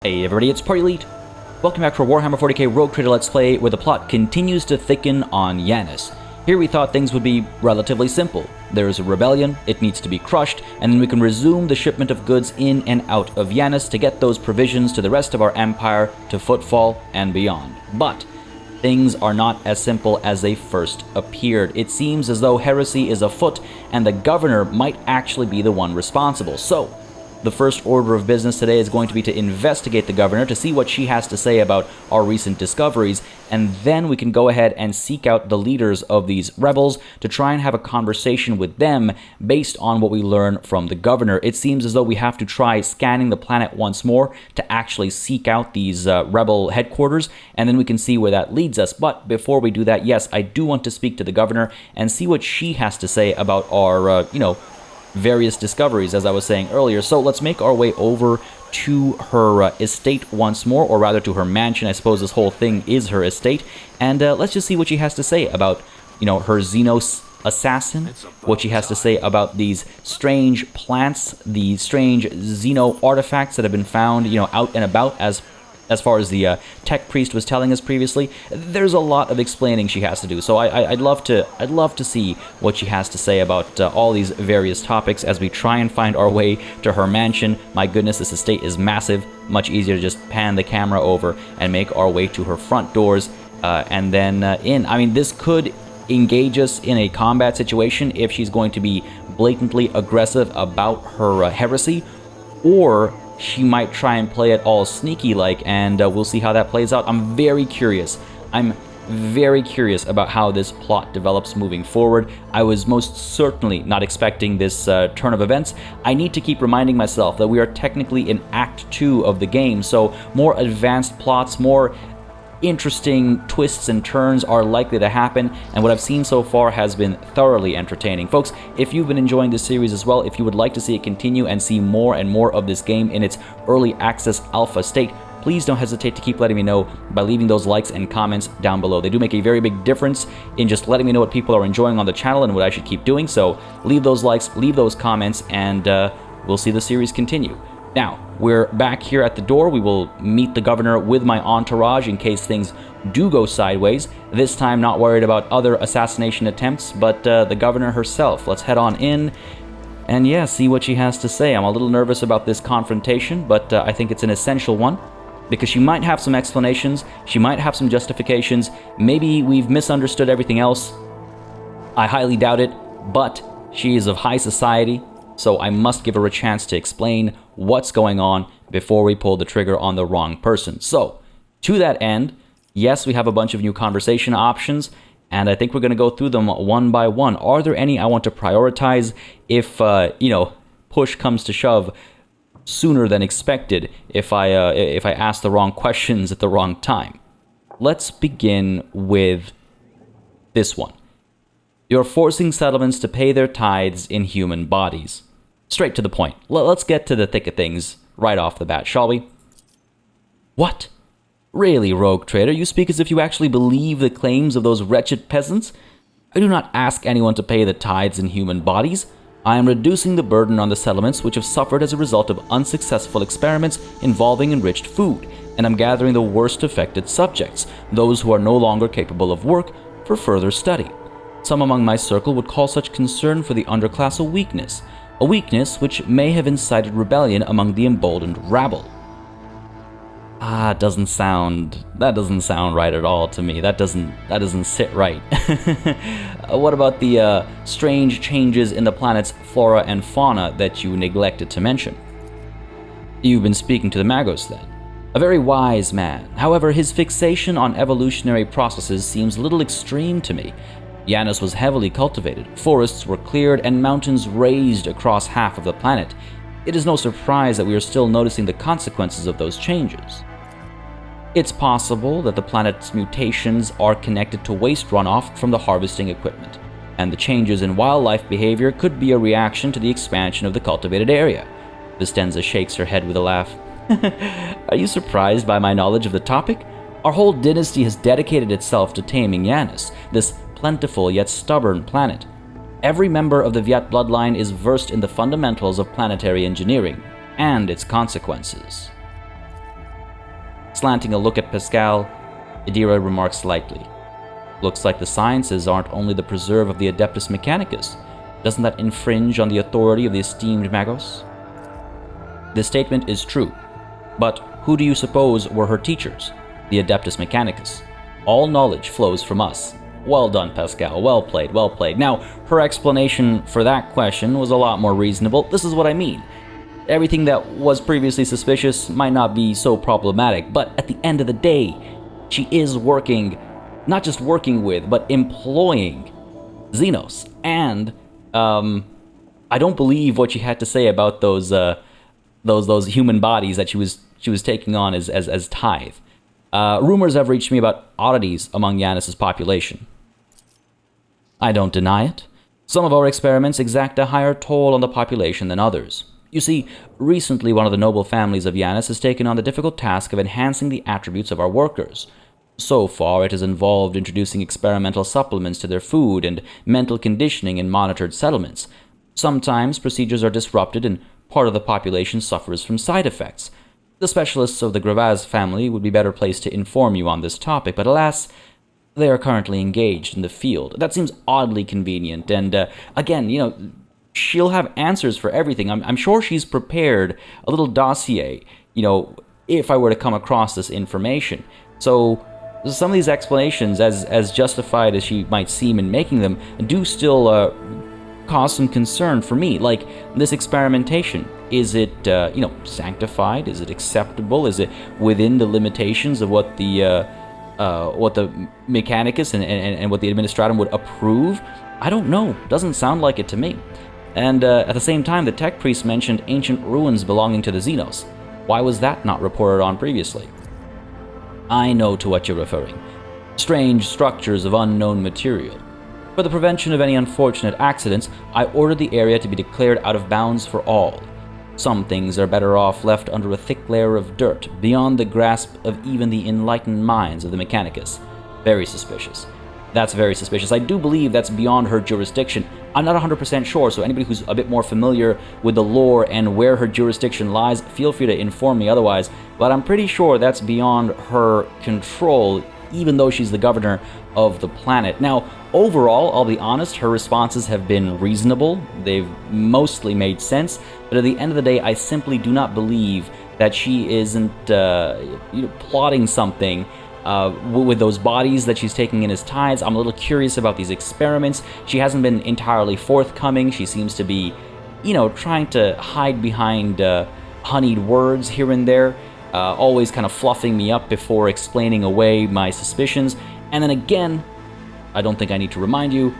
Hey everybody, it's Party Elite. Welcome back to our Warhammer 40K Rogue Trader Let's Play, where the plot continues to thicken on Yanis. Here we thought things would be relatively simple. There is a rebellion, it needs to be crushed, and then we can resume the shipment of goods in and out of Yanis to get those provisions to the rest of our empire, to Footfall, and beyond. But things are not as simple as they first appeared. It seems as though heresy is afoot, and the governor might actually be the one responsible. So, the first order of business today is going to be to investigate the governor to see what she has to say about our recent discoveries, and then we can go ahead and seek out the leaders of these rebels to try and have a conversation with them based on what we learn from the governor. It seems as though we have to try scanning the planet once more to actually seek out these rebel headquarters, and then we can see where that leads us. But before we do that, yes, I do want to speak to the governor and see what she has to say about our, various discoveries, as I was saying earlier. So let's make our way over to her estate once more, or rather to her mansion. I suppose this whole thing is her estate, and let's just see what she has to say about, her XENOS assassin, what she has to say about these strange plants, the strange Xeno artifacts that have been found, out and about, as far as the tech priest was telling us previously. There's a lot of explaining she has to do, so I'd love to see what she has to say about all these various topics as we try and find our way to her mansion. My goodness, this estate is massive. Much easier to just pan the camera over and make our way to her front doors and then in. I mean, this could engage us in a combat situation if she's going to be blatantly aggressive about her heresy, or she might try and play it all sneaky-like, and we'll see how that plays out. I'm very curious. I'm very curious about how this plot develops moving forward. I was most certainly not expecting this turn of events. I need to keep reminding myself that we are technically in Act 2 of the game, so more advanced plots, more interesting twists and turns are likely to happen, and what I've seen so far has been thoroughly entertaining. Folks, if you've been enjoying this series as well, if you would like to see it continue and see more and more of this game in its early access alpha state, please don't hesitate to keep letting me know by leaving those likes and comments down below. They do make a very big difference in just letting me know what people are enjoying on the channel and what I should keep doing, so leave those likes, leave those comments, and we'll see the series continue. Now, we're back here at the door. We will meet the governor with my entourage in case things do go sideways. This time, not worried about other assassination attempts, but the governor herself. Let's head on in and, yeah, see what she has to say. I'm a little nervous about this confrontation, but I think it's an essential one, because she might have some explanations, she might have some justifications, maybe we've misunderstood everything else. I highly doubt it, but she is of high society, so I must give her a chance to explain what's going on before we pull the trigger on the wrong person. So, to that end, yes, we have a bunch of new conversation options, and I think we're going to go through them one by one. Are there any I want to prioritize if, push comes to shove sooner than expected, if I ask the wrong questions at the wrong time? Let's begin with this one. You're forcing settlements to pay their tithes in human bodies. Straight to the point. Let's get to the thick of things right off the bat, shall we? What? Really, Rogue Trader? You speak as if you actually believe the claims of those wretched peasants? I do not ask anyone to pay the tithes in human bodies. I am reducing the burden on the settlements which have suffered as a result of unsuccessful experiments involving enriched food, and I'm gathering the worst affected subjects, those who are no longer capable of work, for further study. Some among my circle would call such concern for the underclass a weakness which may have incited rebellion among the emboldened rabble. That doesn't sound right at all to me. That doesn't sit right. What about the strange changes in the planet's flora and fauna that you neglected to mention? You've been speaking to the Magos then. A very wise man. However, his fixation on evolutionary processes seems a little extreme to me. Yanis was heavily cultivated, forests were cleared, and mountains raised across half of the planet. It is no surprise that we are still noticing the consequences of those changes. It's possible that the planet's mutations are connected to waste runoff from the harvesting equipment, and the changes in wildlife behavior could be a reaction to the expansion of the cultivated area. Vistenza shakes her head with a laugh. Are you surprised by my knowledge of the topic? Our whole dynasty has dedicated itself to taming Yanis, this plentiful yet stubborn planet. Every member of the Viet bloodline is versed in the fundamentals of planetary engineering and its consequences. Slanting a look at Pascal, Idira remarks lightly. Looks like the sciences aren't only the preserve of the Adeptus Mechanicus. Doesn't that infringe on the authority of the esteemed Magos? This statement is true, but who do you suppose were her teachers? The Adeptus Mechanicus. All knowledge flows from us. Well done, Pascal. Well played, well played. Now, her explanation for that question was a lot more reasonable. This is what I mean. Everything that was previously suspicious might not be so problematic, but at the end of the day, she is working, not just working with, but employing XENOS. And I don't believe what she had to say about those human bodies that she was taking on as tithe. Rumors have reached me about oddities among Yanis's population. I don't deny it. Some of our experiments exact a higher toll on the population than others. You see, recently one of the noble families of Yanis has taken on the difficult task of enhancing the attributes of our workers. So far, it has involved introducing experimental supplements to their food and mental conditioning in monitored settlements. Sometimes procedures are disrupted and part of the population suffers from side effects. The specialists of the Gravaz family would be better placed to inform you on this topic, but alas, they are currently engaged in the field. That seems oddly convenient, and again, she'll have answers for everything. I'm sure she's prepared a little dossier, if I were to come across this information. So some of these explanations, as justified as she might seem in making them, do still cause some concern for me. Like, this experimentation, is it, sanctified? Is it acceptable? Is it within the limitations of what the Mechanicus and what the Administratum would approve? I don't know. Doesn't sound like it to me. And at the same time, the tech priest mentioned ancient ruins belonging to the XENOS. Why was that not reported on previously? I know to what you're referring. Strange structures of unknown material. For the prevention of any unfortunate accidents, I ordered the area to be declared out of bounds for all. Some things are better off left under a thick layer of dirt, beyond the grasp of even the enlightened minds of the Mechanicus. Very suspicious. That's very suspicious. I do believe that's beyond her jurisdiction. I'm not 100% sure, so anybody who's a bit more familiar with the lore and where her jurisdiction lies, feel free to inform me otherwise, but I'm pretty sure that's beyond her control, even though she's the governor of the planet. Now, overall, I'll be honest, her responses have been reasonable. They've mostly made sense, but at the end of the day, I simply do not believe that she isn't plotting something with those bodies that she's taking in as tithes. I'm a little curious about these experiments. She hasn't been entirely forthcoming. She seems to be, trying to hide behind honeyed words here and there, always kind of fluffing me up before explaining away my suspicions. And then again, I don't think I need to remind you,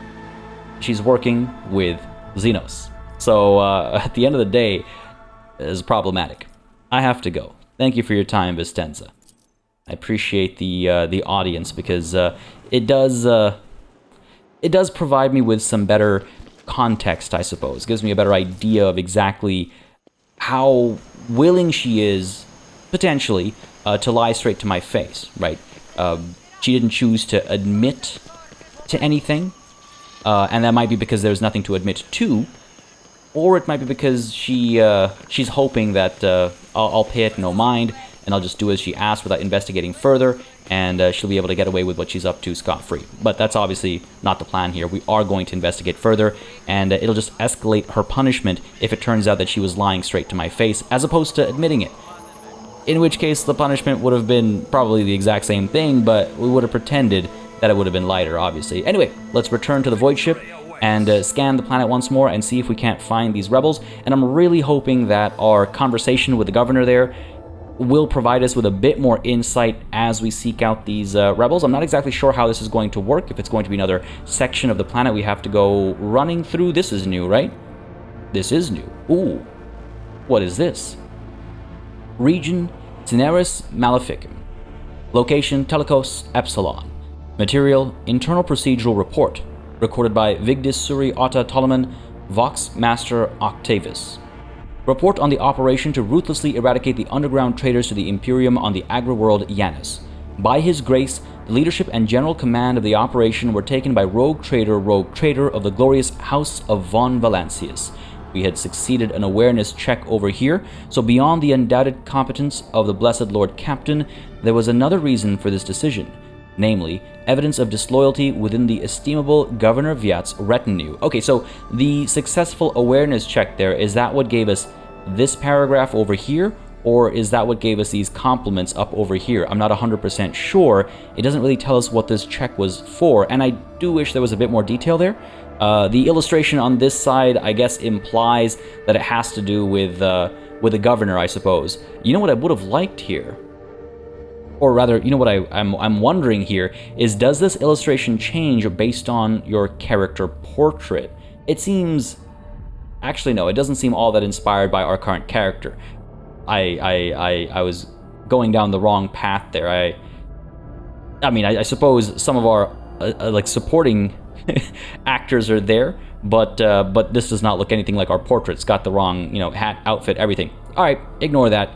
she's working with XENOS. So at the end of the day, it's problematic. I have to go. Thank you for your time, Vistenza. I appreciate the audience because it does provide me with some better context, I suppose. It gives me a better idea of exactly how willing she is, potentially, to lie straight to my face, right? She didn't choose to admit to anything, and that might be because there's nothing to admit to, or it might be because she's hoping that I'll pay it no mind, and I'll just do as she asks without investigating further, and she'll be able to get away with what she's up to scot-free. But that's obviously not the plan here. We are going to investigate further, and it'll just escalate her punishment if it turns out that she was lying straight to my face, as opposed to admitting it. In which case, the punishment would have been probably the exact same thing, but we would have pretended that it would have been lighter, obviously. Anyway, let's return to the Void Ship and scan the planet once more and see if we can't find these rebels. And I'm really hoping that our conversation with the governor there will provide us with a bit more insight as we seek out these rebels. I'm not exactly sure how this is going to work, if it's going to be another section of the planet we have to go running through. This is new, right? This is new. Ooh, what is this? Region Cineris Maleficum. Location Telecos Epsilon. Material Internal Procedural Report. Recorded by Vigdis Suri Atta Toloman, Vox Master Octavis. Report on the operation to ruthlessly eradicate the underground traders to the Imperium on the agri-world Yanis. By his grace, the leadership and general command of the operation were taken by rogue trader of the glorious House of von Valancius. We had succeeded an awareness check over here, so beyond the undoubted competence of the Blessed Lord Captain, there was another reason for this decision, namely, evidence of disloyalty within the estimable Governor Viat's retinue. Okay, so the successful awareness check there, is that what gave us this paragraph over here, or is that what gave us these compliments up over here? I'm not 100% sure. It doesn't really tell us what this check was for, and I do wish there was a bit more detail there. The illustration on this side, I guess, implies that it has to do with the governor, I suppose. You know what I would have liked here? Or rather, you know what I'm wondering here is, does this illustration change based on your character portrait? It seems... Actually, no, it doesn't seem all that inspired by our current character. I was going down the wrong path there. I mean, I suppose some of our like supporting actors are there, but this does not look anything like our portrait. It's got the wrong, you know, hat, outfit, everything. All right, ignore that.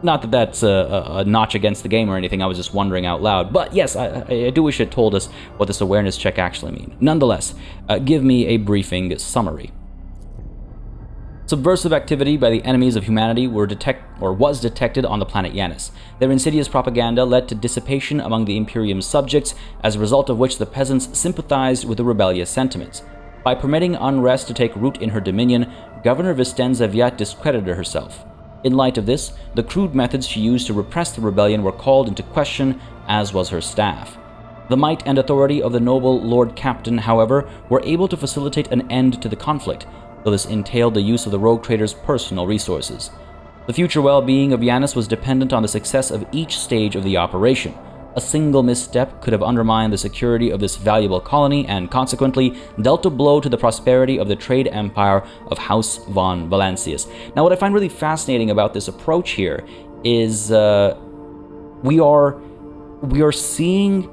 Not that that's a notch against the game or anything. I was just wondering out loud. But yes, I do wish it told us what this awareness check actually means. Nonetheless, give me a briefing summary. Subversive activity by the enemies of humanity was detected on the planet Yanis. Their insidious propaganda led to dissipation among the Imperium's subjects, as a result of which the peasants sympathized with the rebellious sentiments. By permitting unrest to take root in her dominion, Governor Vistenza Viat discredited herself. In light of this, the crude methods she used to repress the rebellion were called into question, as was her staff. The might and authority of the noble Lord Captain, however, were able to facilitate an end to the conflict, though this entailed the use of the rogue trader's personal resources. The future well-being of Yanis was dependent on the success of each stage of the operation. A single misstep could have undermined the security of this valuable colony and, consequently, dealt a blow to the prosperity of the trade empire of House von Valancius. Now, what I find really fascinating about this approach here is we are seeing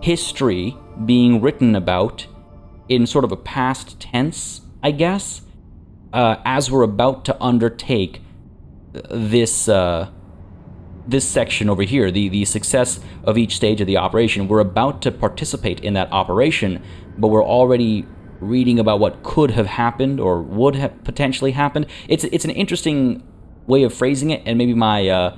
history being written about in sort of a past tense, I guess, as we're about to undertake this this section over here, the success of each stage of the operation. We're about to participate in that operation, but we're already reading about what could have happened or would have potentially happened. It's an interesting way of phrasing it, and maybe my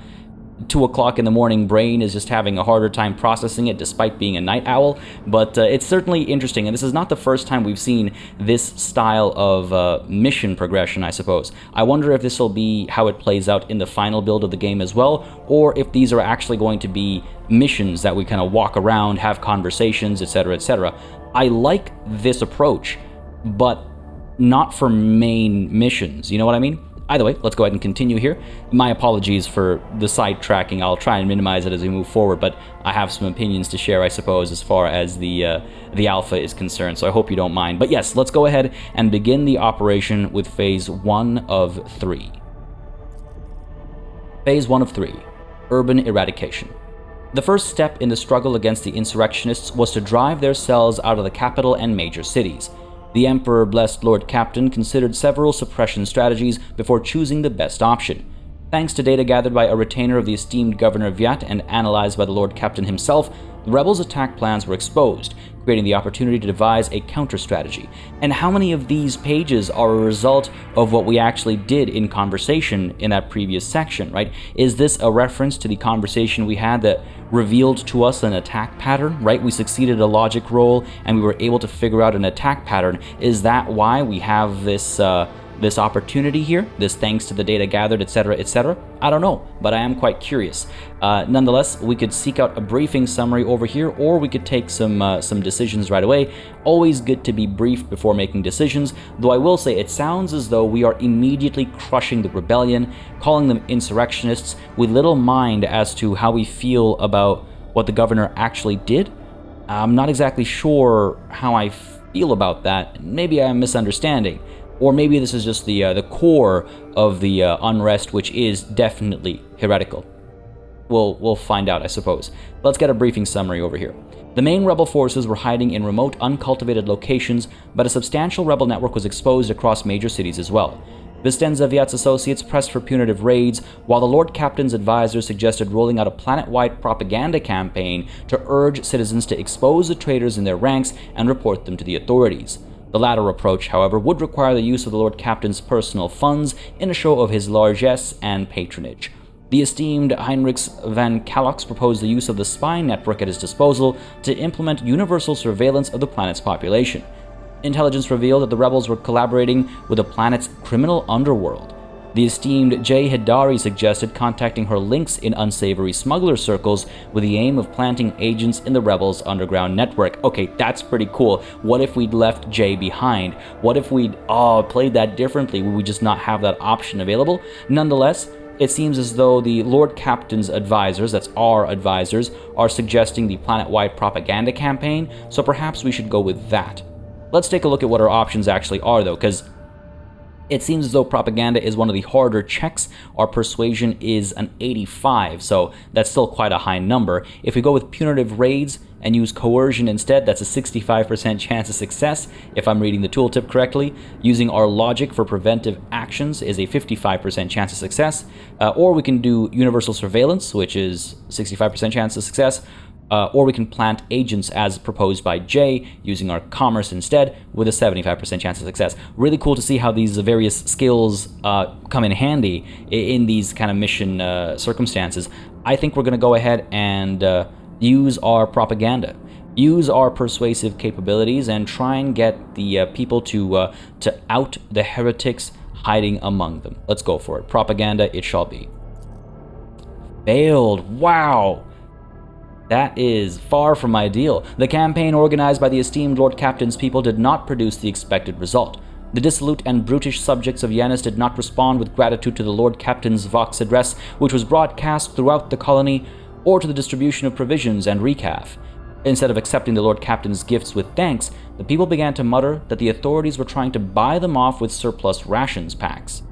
2 o'clock in the morning brain is just having a harder time processing it despite being a night owl, but it's certainly interesting, and this is not the first time we've seen this style of mission progression, I suppose. I wonder if this will be how it plays out in the final build of the game as well, or if these are actually going to be missions that we kind of walk around, have conversations, etc., etc. I like this approach, but not for main missions, you know what I mean? Either way, let's go ahead and continue here. My apologies for the sidetracking. I'll try and minimize it as we move forward, but I have some opinions to share, I suppose, as far as the alpha is concerned, so I hope you don't mind. But yes, let's go ahead and begin the operation with Phase 1 of 3. Phase 1 of 3. Urban Eradication. The first step in the struggle against the insurrectionists was to drive their cells out of the capital and major cities. The Emperor-blessed Lord Captain considered several suppression strategies before choosing the best option. Thanks to data gathered by a retainer of the esteemed Governor Viat and analyzed by the Lord Captain himself, the rebels' attack plans were exposed, creating the opportunity to devise a counter-strategy. And how many of these pages are a result of what we actually did in conversation in that previous section, right? Is this a reference to the conversation we had that revealed to us an attack pattern, right? We succeeded a logic roll and we were able to figure out an attack pattern. Is that why we have this this opportunity here, this thanks to the data gathered, etc., etc.? I don't know, but I am quite curious. Nonetheless, we could seek out a briefing summary over here, or we could take some decisions right away. Always good to be briefed before making decisions, though I will say it sounds as though we are immediately crushing the rebellion, calling them insurrectionists, with little mind as to how we feel about what the governor actually did. I'm not exactly sure how I feel about that. Maybe I'm misunderstanding. Or maybe this is just the core of the unrest, which is definitely heretical. We'll find out, I suppose. Let's get a briefing summary over here. The main rebel forces were hiding in remote, uncultivated locations, but a substantial rebel network was exposed across major cities as well. Vistenza Viat's associates pressed for punitive raids, while the Lord Captain's advisors suggested rolling out a planet-wide propaganda campaign to urge citizens to expose the traitors in their ranks and report them to the authorities. The latter approach, however, would require the use of the Lord Captain's personal funds in a show of his largesse and patronage. The esteemed Heinrich van Kallox proposed the use of the spy network at his disposal to implement universal surveillance of the planet's population. Intelligence revealed that the rebels were collaborating with the planet's criminal underworld. The esteemed J. Hidari suggested contacting her links in unsavory smuggler circles with the aim of planting agents in the rebels' underground network. Okay, that's pretty cool. What if we'd left J behind? What if we'd played that differently? Would we just not have that option available? Nonetheless, it seems as though the Lord Captain's advisors, that's our advisors, are suggesting the planet-wide propaganda campaign, so perhaps we should go with that. Let's take a look at what our options actually are, though, because it seems as though propaganda is one of the harder checks. Our persuasion is an 85, so that's still quite a high number. If we go with punitive raids and use coercion instead, that's a 65% chance of success, if I'm reading the tooltip correctly. Using our logic for preventive actions is a 55% chance of success. Or we can do universal surveillance, which is 65% chance of success. Or we can plant agents as proposed by Jay, using our commerce instead, with a 75% chance of success. Really cool to see how these various skills come in handy in these kind of mission circumstances. I think we're going to go ahead and use our propaganda, use our persuasive capabilities, and try and get the people to out the heretics hiding among them. Let's go for it. Propaganda it shall be. Failed. Wow. That is far from ideal. The campaign organized by the esteemed Lord Captain's people did not produce the expected result. The dissolute and brutish subjects of Yanis did not respond with gratitude to the Lord Captain's Vox address, which was broadcast throughout the colony, or to the distribution of provisions and recaf. Instead of accepting the Lord Captain's gifts with thanks, the people began to mutter that the authorities were trying to buy them off with surplus rations packs.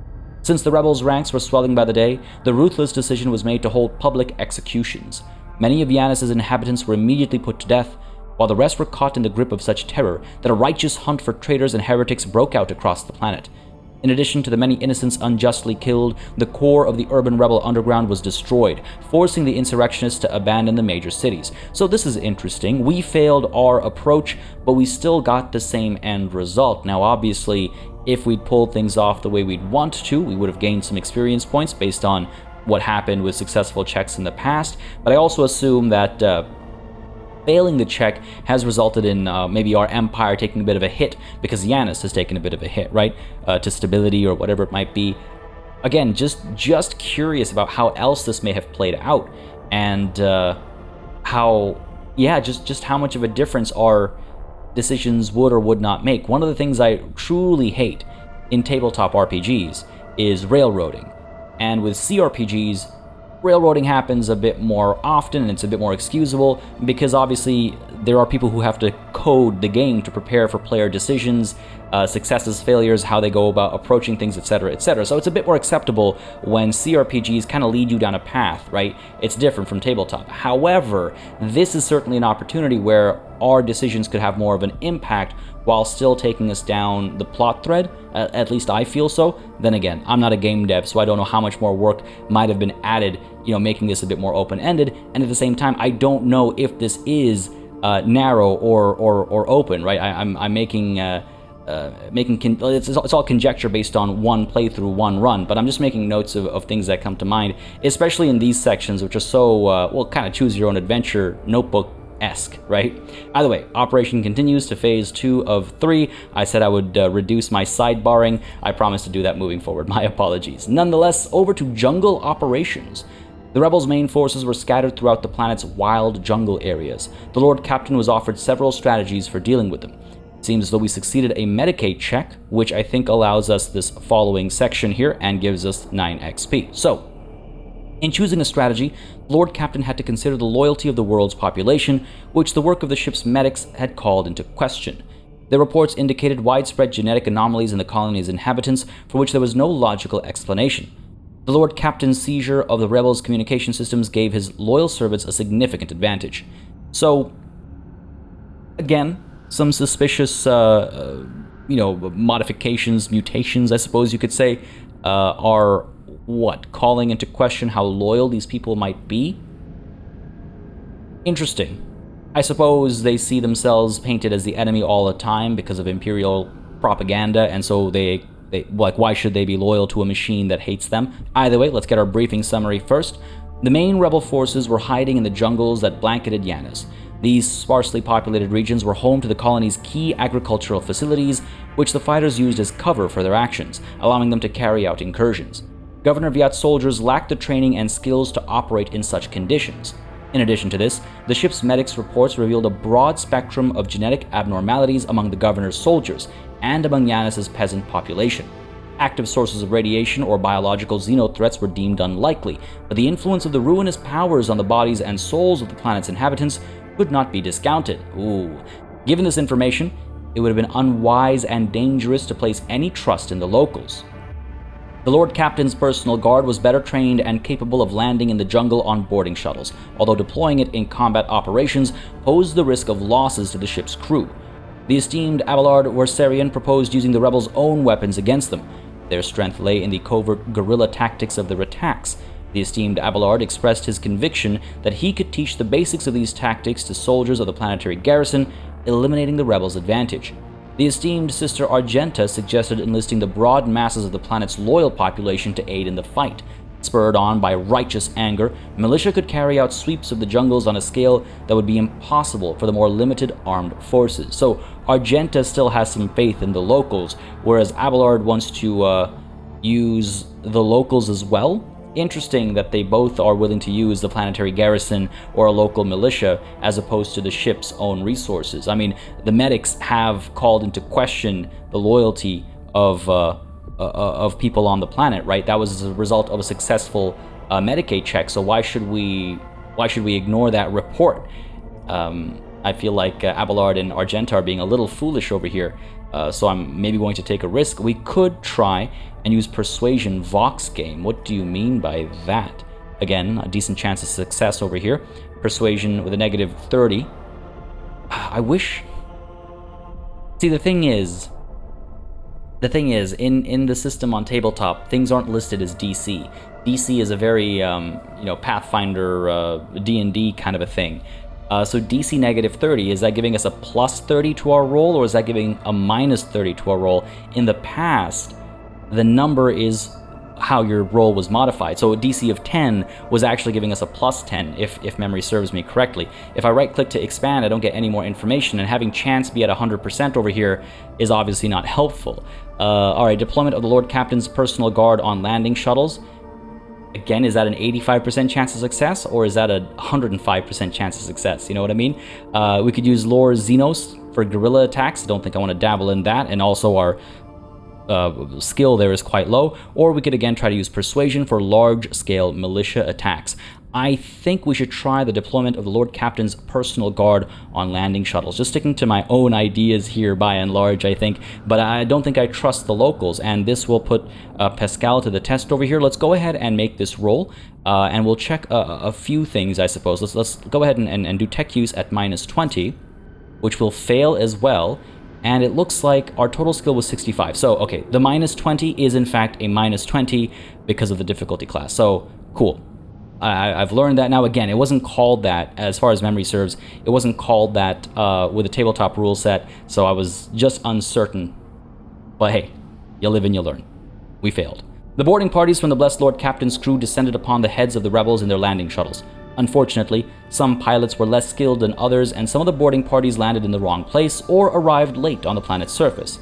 Since the rebels' ranks were swelling by the day, the ruthless decision was made to hold public executions. Many of Yanis' inhabitants were immediately put to death, while the rest were caught in the grip of such terror that a righteous hunt for traitors and heretics broke out across the planet. In addition to the many innocents unjustly killed, the core of the urban rebel underground was destroyed, forcing the insurrectionists to abandon the major cities. So this is interesting. We failed our approach, but we still got the same end result. Now, obviously, if we'd pulled things off the way we'd want to, we would have gained some experience points based on what happened with successful checks in the past, but I also assume that failing the check has resulted in maybe our empire taking a bit of a hit because Yanis has taken a bit of a hit, right? To stability or whatever it might be. Again, just curious about how else this may have played out, and just how much of a difference our decisions would or would not make. One of the things I truly hate in tabletop RPGs is railroading. And with cRPGs, railroading happens a bit more often and it's a bit more excusable because obviously there are people who have to code the game to prepare for player decisions, successes, failures, how they go about approaching things, etc., etc. So it's a bit more acceptable when cRPGs kind of lead you down a path, right? It's different from tabletop. However, this is certainly an opportunity where our decisions could have more of an impact while still taking us down the plot thread. At least I feel so. Then again, I'm not a game dev, so I don't know how much more work might have been added, making this a bit more open-ended. And at the same time, I don't know if this is narrow or open, right? I'm making it's all conjecture based on one playthrough, one run, but I'm just making notes of things that come to mind, especially in these sections, which are so kind of choose your own adventure notebook-esque, right? Either way, operation continues to phase 2 of 3. I said I would reduce my sidebarring. I promise to do that moving forward. My apologies. Nonetheless, over to jungle operations. The rebels' main forces were scattered throughout the planet's wild jungle areas. The Lord Captain was offered several strategies for dealing with them. It seems as though we succeeded a Medicate check, which I think allows us this following section here and gives us 9 XP. So, in choosing a strategy, Lord Captain had to consider the loyalty of the world's population, which the work of the ship's medics had called into question. Their reports indicated widespread genetic anomalies in the colony's inhabitants, for which there was no logical explanation. The Lord Captain's seizure of the rebels' communication systems gave his loyal servants a significant advantage. So, again, some suspicious, modifications, mutations, I suppose you could say, are calling into question how loyal these people might be? Interesting. I suppose they see themselves painted as the enemy all the time because of Imperial propaganda, and so they like, why should they be loyal to a machine that hates them? Either way, let's get our briefing summary first. The main rebel forces were hiding in the jungles that blanketed Yanis. These sparsely populated regions were home to the colony's key agricultural facilities, which the fighters used as cover for their actions, allowing them to carry out incursions. Governor Viat's soldiers lacked the training and skills to operate in such conditions. In addition to this, the ship's medics reports revealed a broad spectrum of genetic abnormalities among the governor's soldiers and among Yanis' peasant population. Active sources of radiation or biological xeno threats were deemed unlikely, but the influence of the ruinous powers on the bodies and souls of the planet's inhabitants could not be discounted. Given this information, it would have been unwise and dangerous to place any trust in the locals. The Lord Captain's personal guard was better trained and capable of landing in the jungle on boarding shuttles, although deploying it in combat operations posed the risk of losses to the ship's crew. The esteemed Abelard Wersarian proposed using the rebels' own weapons against them. Their strength lay in the covert guerrilla tactics of their attacks. The esteemed Abelard expressed his conviction that he could teach the basics of these tactics to soldiers of the planetary garrison, eliminating the rebels' advantage. The esteemed Sister Argenta suggested enlisting the broad masses of the planet's loyal population to aid in the fight. Spurred on by righteous anger, militia could carry out sweeps of the jungles on a scale that would be impossible for the more limited armed forces. So Argenta still has some faith in the locals, whereas Abelard wants to use the locals as well. Interesting that they both are willing to use the planetary garrison or a local militia as opposed to the ship's own resources. I mean, the medics have called into question the loyalty of people on the planet, right? That was as a result of a successful Medicaid check. So why should we ignore that report? I feel like Abelard and Argenta are being a little foolish over here. So I'm maybe going to take a risk. We could try and use Persuasion Vox game. What do you mean by that? Again, a decent chance of success over here. Persuasion with a negative 30. I wish... See, the thing is, in the system on tabletop, things aren't listed as DC. DC is a very, Pathfinder, D&D kind of a thing. So DC negative 30, is that giving us a plus 30 to our roll, or is that giving a minus 30 to our roll? In the past, the number is how your roll was modified. So a DC of 10 was actually giving us a plus 10, if memory serves me correctly. If I right-click to expand, I don't get any more information, and having chance be at 100% over here is obviously not helpful. Alright, deployment of the Lord Captain's personal guard on landing shuttles. Again, is that an 85% chance of success, or is that a 105% chance of success? You know what I mean? We could use Lore XENOS for guerrilla attacks. I don't think I want to dabble in that, and also our skill there is quite low. Or we could again try to use Persuasion for large-scale militia attacks. I think we should try the deployment of the Lord Captain's personal guard on landing shuttles. Just sticking to my own ideas here by and large, I think. But I don't think I trust the locals, and this will put Pascal to the test over here. Let's go ahead and make this roll, and we'll check a few things, I suppose. Let's go ahead and do tech use at minus 20, which will fail as well. And it looks like our total skill was 65. So, okay, the minus 20 is in fact a minus 20 because of the difficulty class. So, cool. I've learned that now. Again, it wasn't called that, as far as memory serves, it wasn't called that with a tabletop rule set, so I was just uncertain. But hey, you live and you learn. We failed. The boarding parties from the Blessed Lord Captain's crew descended upon the heads of the rebels in their landing shuttles. Unfortunately, some pilots were less skilled than others, and some of the boarding parties landed in the wrong place or arrived late on the planet's surface.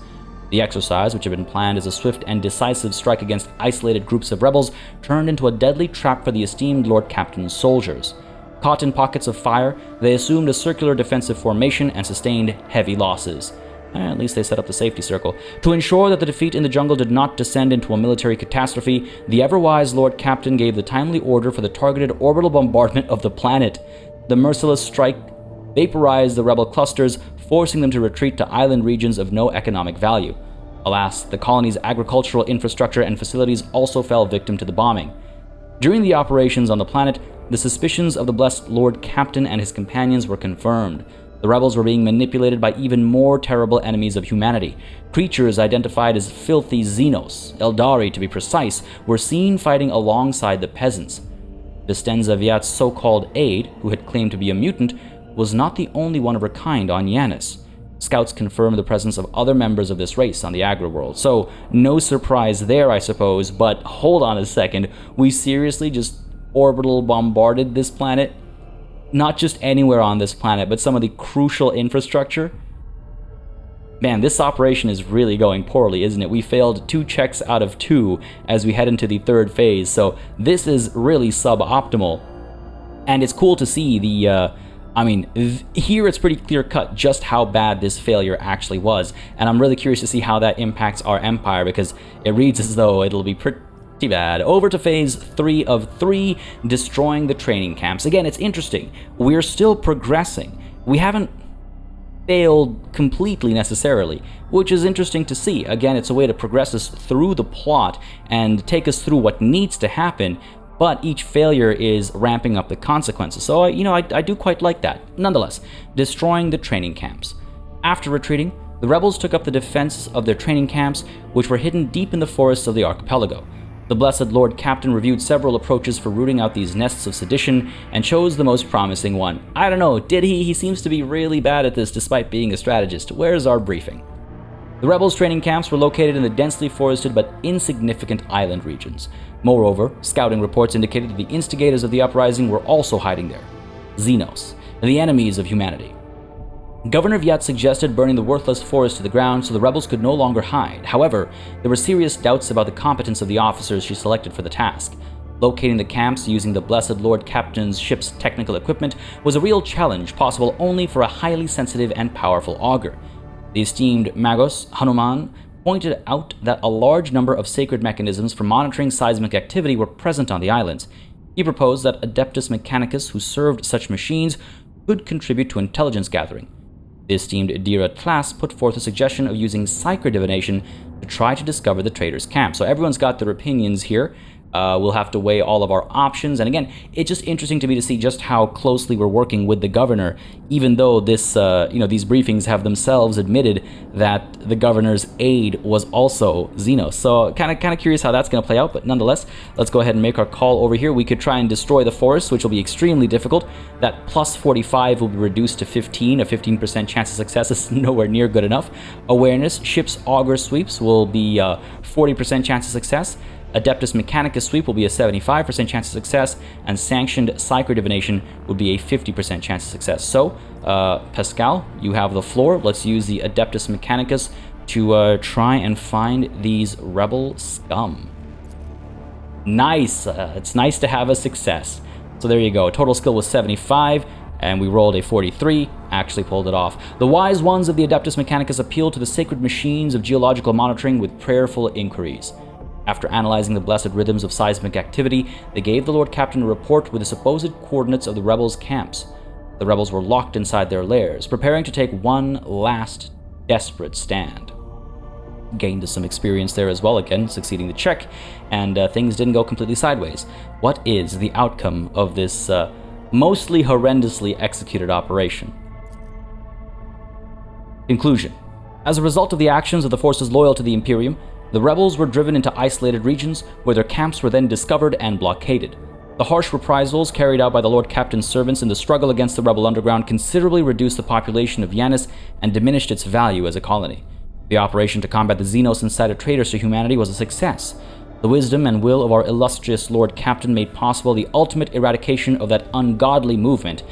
The exercise, which had been planned as a swift and decisive strike against isolated groups of rebels, turned into a deadly trap for the esteemed Lord Captain's soldiers. Caught in pockets of fire, they assumed a circular defensive formation and sustained heavy losses. At least they set up the safety circle. To ensure that the defeat in the jungle did not descend into a military catastrophe, the ever-wise Lord Captain gave the timely order for the targeted orbital bombardment of the planet. The merciless strike vaporized the rebel clusters, forcing them to retreat to island regions of no economic value. Alas, the colony's agricultural infrastructure and facilities also fell victim to the bombing. During the operations on the planet, the suspicions of the Blessed Lord Captain and his companions were confirmed. The rebels were being manipulated by even more terrible enemies of humanity. Creatures identified as filthy XENOS, Eldari to be precise, were seen fighting alongside the peasants. Vistenza Viat's so-called aide, who had claimed to be a mutant, was not the only one of her kind on Yanis. Scouts confirmed the presence of other members of this race on the agri-world, so no surprise there, I suppose. But hold on a second, we seriously just orbital bombarded this planet? Not just anywhere on this planet, but some of the crucial infrastructure? Man, this operation is really going poorly, isn't it? We failed 2 checks out of 2 as we head into the 3rd phase, so this is really suboptimal. And it's cool to see the, here it's pretty clear-cut just how bad this failure actually was, and I'm really curious to see how that impacts our empire, because it reads as though it'll be pretty bad. Over to phase 3 of 3, destroying the training camps. Again, it's interesting. We're still progressing. We haven't failed completely necessarily, which is interesting to see. Again, it's a way to progress us through the plot and take us through what needs to happen, but each failure is ramping up the consequences. So, I do quite like that. Nonetheless, destroying the training camps. After retreating, the rebels took up the defense of their training camps, which were hidden deep in the forests of the archipelago. The Blessed Lord Captain reviewed several approaches for rooting out these nests of sedition and chose the most promising one. I don't know, did he? He seems to be really bad at this despite being a strategist. Where's our briefing? The rebels' training camps were located in the densely forested but insignificant island regions. Moreover, scouting reports indicated that the instigators of the uprising were also hiding there. XENOS, the enemies of humanity. Governor Viet suggested burning the worthless forest to the ground so the rebels could no longer hide. However, there were serious doubts about the competence of the officers she selected for the task. Locating the camps using the Blessed Lord Captain's ship's technical equipment was a real challenge, possible only for a highly sensitive and powerful augur. The esteemed Magos Hanuman pointed out that a large number of sacred mechanisms for monitoring seismic activity were present on the islands. He proposed that Adeptus Mechanicus, who served such machines, could contribute to intelligence gathering. The esteemed Dira Tlas put forth a suggestion of using psychodivination to try to discover the traitors' camp. So everyone's got their opinions here. We'll have to weigh all of our options. And again, it's just interesting to me to see just how closely we're working with the governor, even though this, these briefings have themselves admitted that the governor's aide was also XENOS. So kind of curious how that's going to play out. But nonetheless, let's go ahead and make our call over here. We could try and destroy the forest, which will be extremely difficult. That plus 45 will be reduced to 15. A 15% chance of success is nowhere near good enough. Awareness, ship's augur sweeps will be 40% chance of success. Adeptus Mechanicus sweep will be a 75% chance of success, and sanctioned psychodivination would be a 50% chance of success. So, Pascal, you have the floor. Let's use the Adeptus Mechanicus to try and find these rebel scum. Nice. It's nice to have a success. So there you go. Total skill was 75, and we rolled a 43. Actually pulled it off. The wise ones of the Adeptus Mechanicus appealed to the sacred machines of geological monitoring with prayerful inquiries. After analyzing the blessed rhythms of seismic activity, they gave the Lord Captain a report with the supposed coordinates of the rebels' camps. The rebels were locked inside their lairs, preparing to take one last desperate stand. Gained some experience there as well, again, succeeding the check, and things didn't go completely sideways. What is the outcome of this mostly horrendously executed operation? Conclusion. As a result of the actions of the forces loyal to the Imperium, the rebels were driven into isolated regions where their camps were then discovered and blockaded. The harsh reprisals carried out by the Lord Captain's servants in the struggle against the rebel underground considerably reduced the population of Yanis and diminished its value as a colony. The operation to combat the XENOS incited traitors to humanity was a success. The wisdom and will of our illustrious Lord Captain made possible the ultimate eradication of that ungodly movement,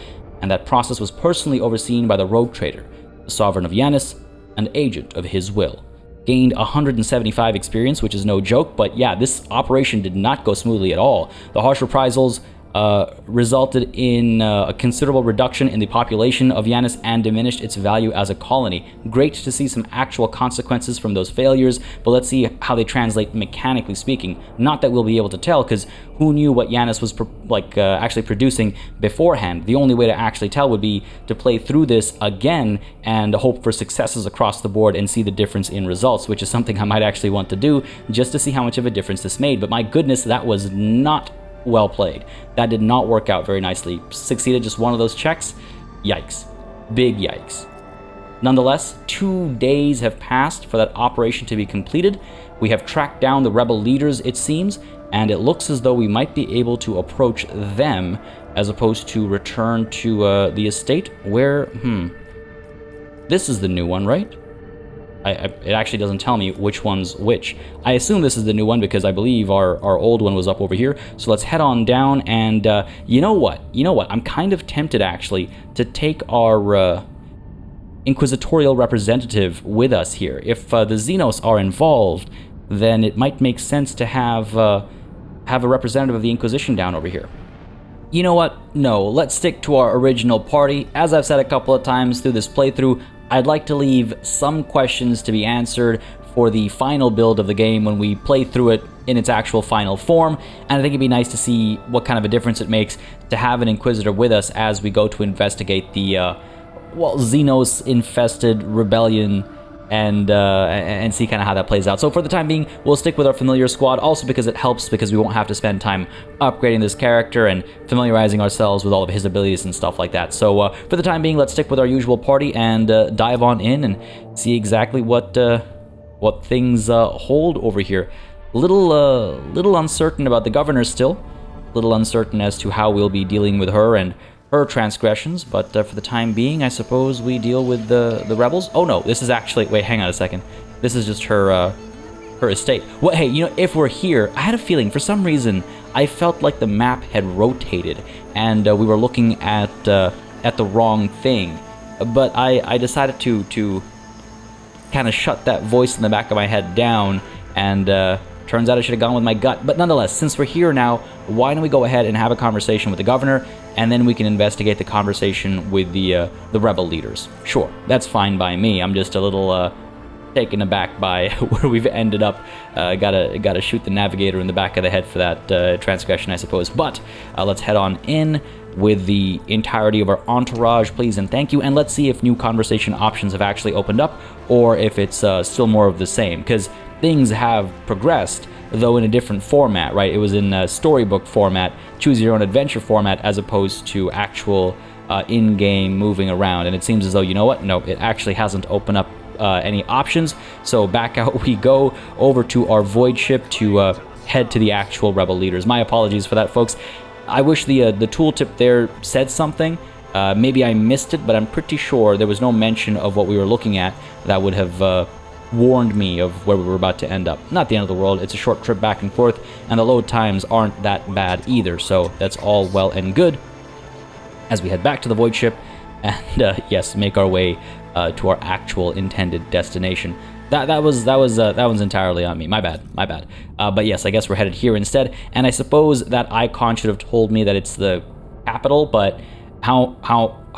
and that process was personally overseen by the rogue traitor, the sovereign of Yanis, and agent of his will. Gained 175 experience, which is no joke, but yeah, this operation did not go smoothly at all. The harsh reprisals resulted in a considerable reduction in the population of Yanis and diminished its value as a colony. Great to see some actual consequences from those failures, but let's see how they translate mechanically speaking. Not that we'll be able to tell, because who knew what Yanis was actually producing beforehand? The only way to actually tell would be to play through this again and hope for successes across the board and see the difference in results, which is something I might actually want to do just to see how much of a difference this made. But my goodness, that was not well played. That did not work out very nicely. Succeeded just one of those checks. Yikes. Big yikes. Nonetheless, 2 days have passed for that operation to be completed. We have tracked down the rebel leaders, it seems, and it looks as though we might be able to approach them as opposed to return to the estate, where, this is the new one, right? It actually doesn't tell me which one's which. I assume this is the new one because I believe our old one was up over here. So let's head on down, and you know what? I'm kind of tempted, actually, to take our inquisitorial representative with us here. If the XENOS are involved, then it might make sense to have a representative of the Inquisition down over here. You know what? No, let's stick to our original party. As I've said a couple of times through this playthrough, I'd like to leave some questions to be answered for the final build of the game when we play through it in its actual final form, and I think it'd be nice to see what kind of a difference it makes to have an Inquisitor with us as we go to investigate the, Xenos-infested rebellion and see kind of how that plays out. So for the time being, we'll stick with our familiar squad, also because it helps, because we won't have to spend time upgrading this character and familiarizing ourselves with all of his abilities and stuff like that. So for the time being, let's stick with our usual party and dive on in and see exactly what things hold over here. Little uncertain about the governor still, little uncertain as to how we'll be dealing with her and her transgressions, but for the time being, I suppose we deal with the rebels. Oh no, this is actually, wait, hang on a second. This is just her estate. Well, hey, you know, if we're here, I had a feeling, for some reason, I felt like the map had rotated, and we were looking at the wrong thing. But I decided to kind of shut that voice in the back of my head down, and turns out I should have gone with my gut. But nonetheless, since we're here now, why don't we go ahead and have a conversation with the governor, and then we can investigate the conversation with the rebel leaders. Sure, that's fine by me. I'm just a little taken aback by where we've ended up. Gotta shoot the navigator in the back of the head for that transgression, I suppose. But let's head on in with the entirety of our entourage, please and thank you, and let's see if new conversation options have actually opened up, or if it's still more of the same, because things have progressed, though in a different format, right? It was in storybook format, choose your own adventure format, as opposed to actual in-game moving around, and it seems as though, you know what, no, it actually hasn't opened up any options, so back out we go over to our void ship to head to the actual rebel leaders. My apologies for that, folks. I wish the tooltip there said something. Maybe I missed it, but I'm pretty sure there was no mention of what we were looking at that would have warned me of where we were about to end up. Not the end of the world, it's a short trip back and forth, and the load times aren't that bad either, so that's all well and good as we head back to the void ship and yes, make our way to our actual intended destination. That one's entirely on me. My bad. But yes, I guess we're headed here instead. And I suppose that icon should have told me that it's the capital, but how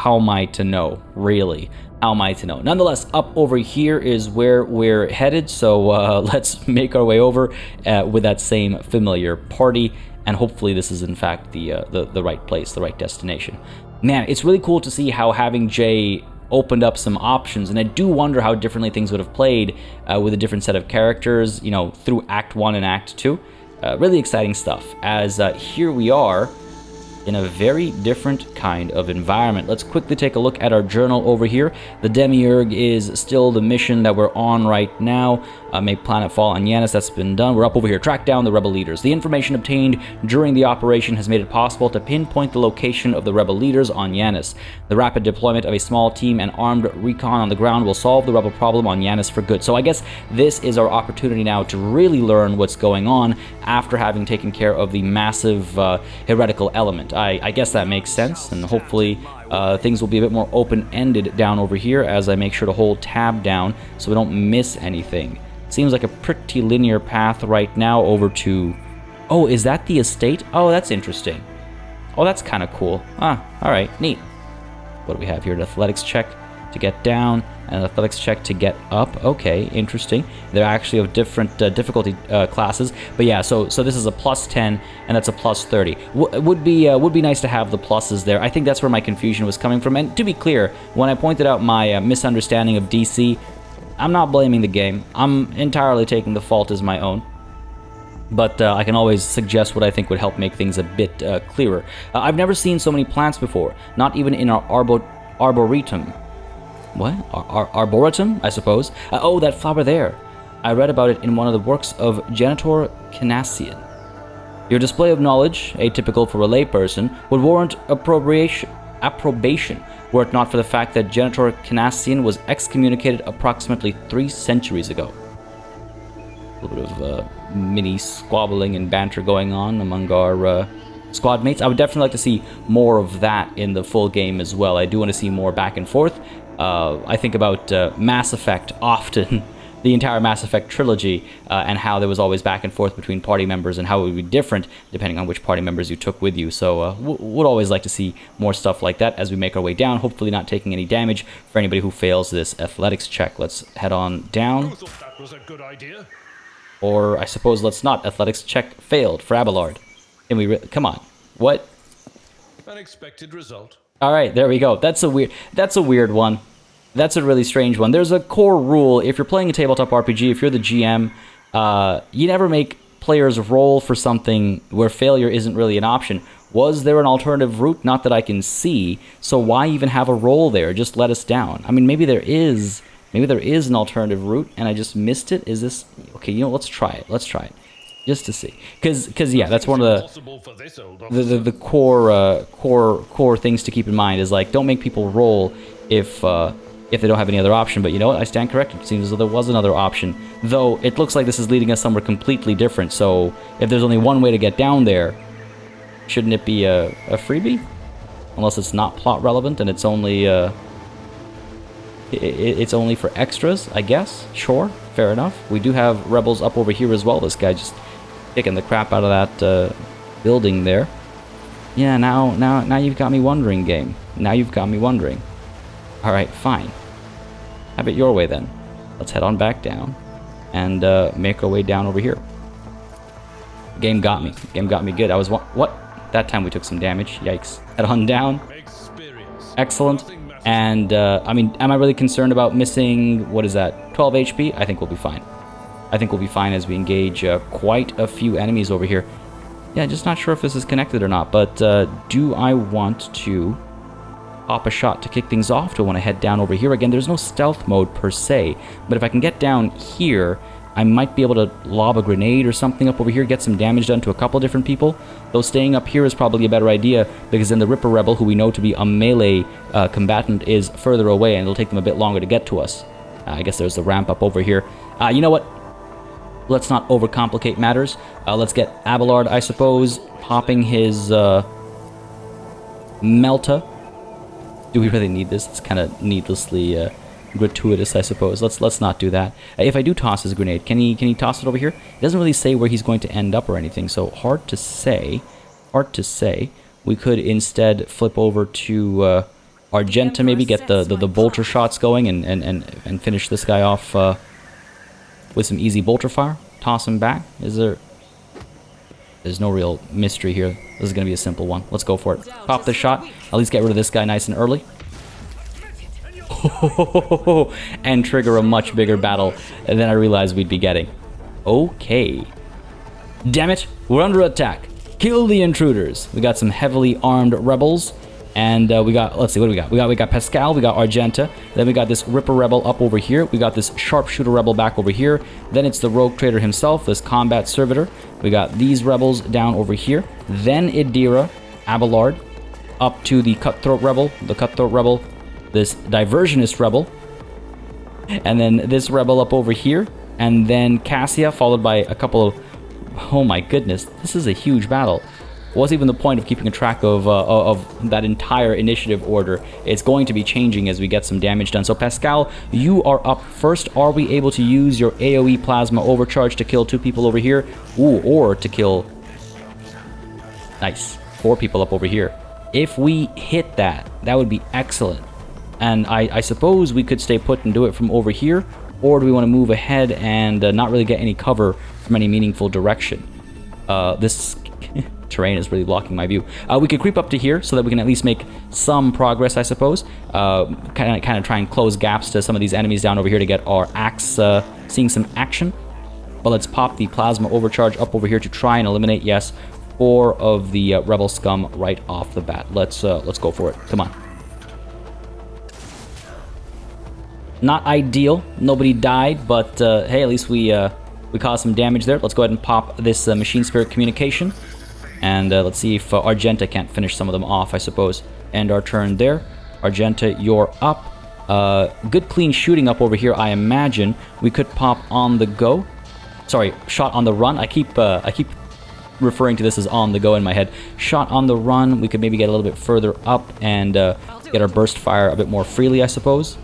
am I to know, really? How am I to know? Nonetheless, up over here is where we're headed, so let's make our way over with that same familiar party, and hopefully this is in fact the right place, the right destination. Man, it's really cool to see how having Jay opened up some options, and I do wonder how differently things would have played with a different set of characters, you know, through Act 1 and Act 2. Really exciting stuff, as here we are in a very different kind of environment. Let's quickly take a look at our journal over here. The Demiurge is still the mission that we're on right now. Make planet fall on Yanis, that's been done. We're up over here, track down the rebel leaders. The information obtained during the operation has made it possible to pinpoint the location of the rebel leaders on Yanis. The rapid deployment of a small team and armed recon on the ground will solve the rebel problem on Yanis for good. So I guess this is our opportunity now to really learn what's going on after having taken care of the massive heretical element. I guess that makes sense, and hopefully things will be a bit more open-ended down over here as I make sure to hold tab down so we don't miss anything. Seems like a pretty linear path right now over to... Oh, is that the estate? Oh, that's interesting. Oh, that's kind of cool. Ah, alright, neat. What do we have here? An athletics check to get down, and an athletics check to get up. Okay, interesting. They're actually of different difficulty classes, but yeah. So this is a plus 10, and that's a plus 30. Would be nice to have the pluses there. I think that's where my confusion was coming from. And to be clear, when I pointed out my misunderstanding of DC, I'm not blaming the game. I'm entirely taking the fault as my own. But I can always suggest what I think would help make things a bit clearer. I've never seen so many plants before, not even in our arboretum. What? Arboretum, I suppose. Oh, that flower there. I read about it in one of the works of Genitor Canassian. Your display of knowledge, atypical for a layperson, would warrant approbation were it not for the fact that Genitor Canassian was excommunicated approximately 3 centuries ago. A little bit of mini squabbling and banter going on among our squad mates. I would definitely like to see more of that in the full game as well. I do want to see more back and forth. I think about Mass Effect often, the entire Mass Effect trilogy, and how there was always back and forth between party members and how it would be different depending on which party members you took with you. So would always like to see more stuff like that as we make our way down, hopefully not taking any damage for anybody who fails this athletics check. Let's head on down. Who thought that was a good idea? Or I suppose let's not. Athletics check failed for Abelard. Can we come on. What? Unexpected result. All right, there we go. That's a weird one. That's a really strange one. There's a core rule. If you're playing a tabletop RPG, if you're the GM, you never make players roll for something where failure isn't really an option. Was there an alternative route? Not that I can see. So why even have a roll there? Just let us down. I mean, maybe there is an alternative route, and I just missed it. Is this okay? You know, let's try it. Let's try it, just to see. Because yeah, that's one of the core things to keep in mind is like, don't make people roll if they don't have any other option. But you know what? I stand corrected. It seems as though there was another option. Though it looks like this is leading us somewhere completely different. So if there's only one way to get down there, shouldn't it be a freebie? Unless it's not plot relevant and it's only for extras, I guess. Sure, fair enough. We do have rebels up over here as well. This guy just kicking the crap out of that building there. Yeah, now you've got me wondering, game. Now you've got me wondering. All right, fine. Have it your way then. Let's head on back down and make our way down over here. Game got me. Game got me good. I was what? That time we took some damage. Yikes. Head on down. Excellent. And I mean, am I really concerned about missing, what is that, 12 HP? I think we'll be fine. I think we'll be fine as we engage quite a few enemies over here. Yeah, just not sure if this is connected or not, but do I want to pop a shot to kick things off? Do I want to head down over here? Again, there's no stealth mode per se, but if I can get down here, I might be able to lob a grenade or something up over here, get some damage done to a couple different people. Though staying up here is probably a better idea, because then the Ripper Rebel, who we know to be a melee combatant, is further away, and it'll take them a bit longer to get to us. I guess there's the ramp up over here. You know what? Let's not overcomplicate matters. Let's get Abelard, I suppose, popping his Melta. Do we really need this? It's kind of needlessly gratuitous, I suppose. Let's not do that. If I do toss his grenade, can he toss it over here? It doesn't really say where he's going to end up or anything, so hard to say. Hard to say. We could instead flip over to Argenta, maybe get the bolter shots going and finish this guy off with some easy bolter fire. Toss him back. There's no real mystery here. This is going to be a simple one. Let's go for it. Pop the shot. At least get rid of this guy nice and early. And trigger a much bigger battle than I realized we'd be getting. Okay. Damn it, we're under attack. Kill the intruders. We got some heavily armed rebels. And we got, let's see, what do we got? We got Pascal, we got Argenta, then we got this Ripper Rebel up over here, we got this Sharpshooter Rebel back over here, then it's the Rogue Trader himself, this Combat Servitor, we got these rebels down over here, then Idira, Abelard, up to the Cutthroat Rebel, this Diversionist Rebel, and then this Rebel up over here, and then Cassia, followed by a couple of, oh my goodness, this is a huge battle. What's even the point of keeping a track of that entire initiative order? It's going to be changing as we get some damage done. So Pascal, you are up first. Are we able to use your AoE Plasma Overcharge to kill 2 people over here? Ooh, or to kill... Nice. 4 people up over here. If we hit that, that would be excellent. And I suppose we could stay put and do it from over here, or do we want to move ahead and not really get any cover from any meaningful direction? This... terrain is really blocking my view. We could creep up to here so that we can at least make some progress, I suppose. Kind of try and close gaps to some of these enemies down over here to get our axe seeing some action. But let's pop the plasma overcharge up over here to try and eliminate, yes, 4 of the rebel scum right off the bat. Let's go for it. Come on. Not ideal. Nobody died, but hey, at least we caused some damage there. Let's go ahead and pop this Machine Spirit Communication. And let's see if Argenta can't finish some of them off, I suppose. End our turn there. Argenta, you're up. Good clean shooting up over here, I imagine. We could pop on the go. Sorry, shot on the run. I keep referring to this as on the go in my head. Shot on the run. We could maybe get a little bit further up and get our burst fire a bit more freely, I suppose.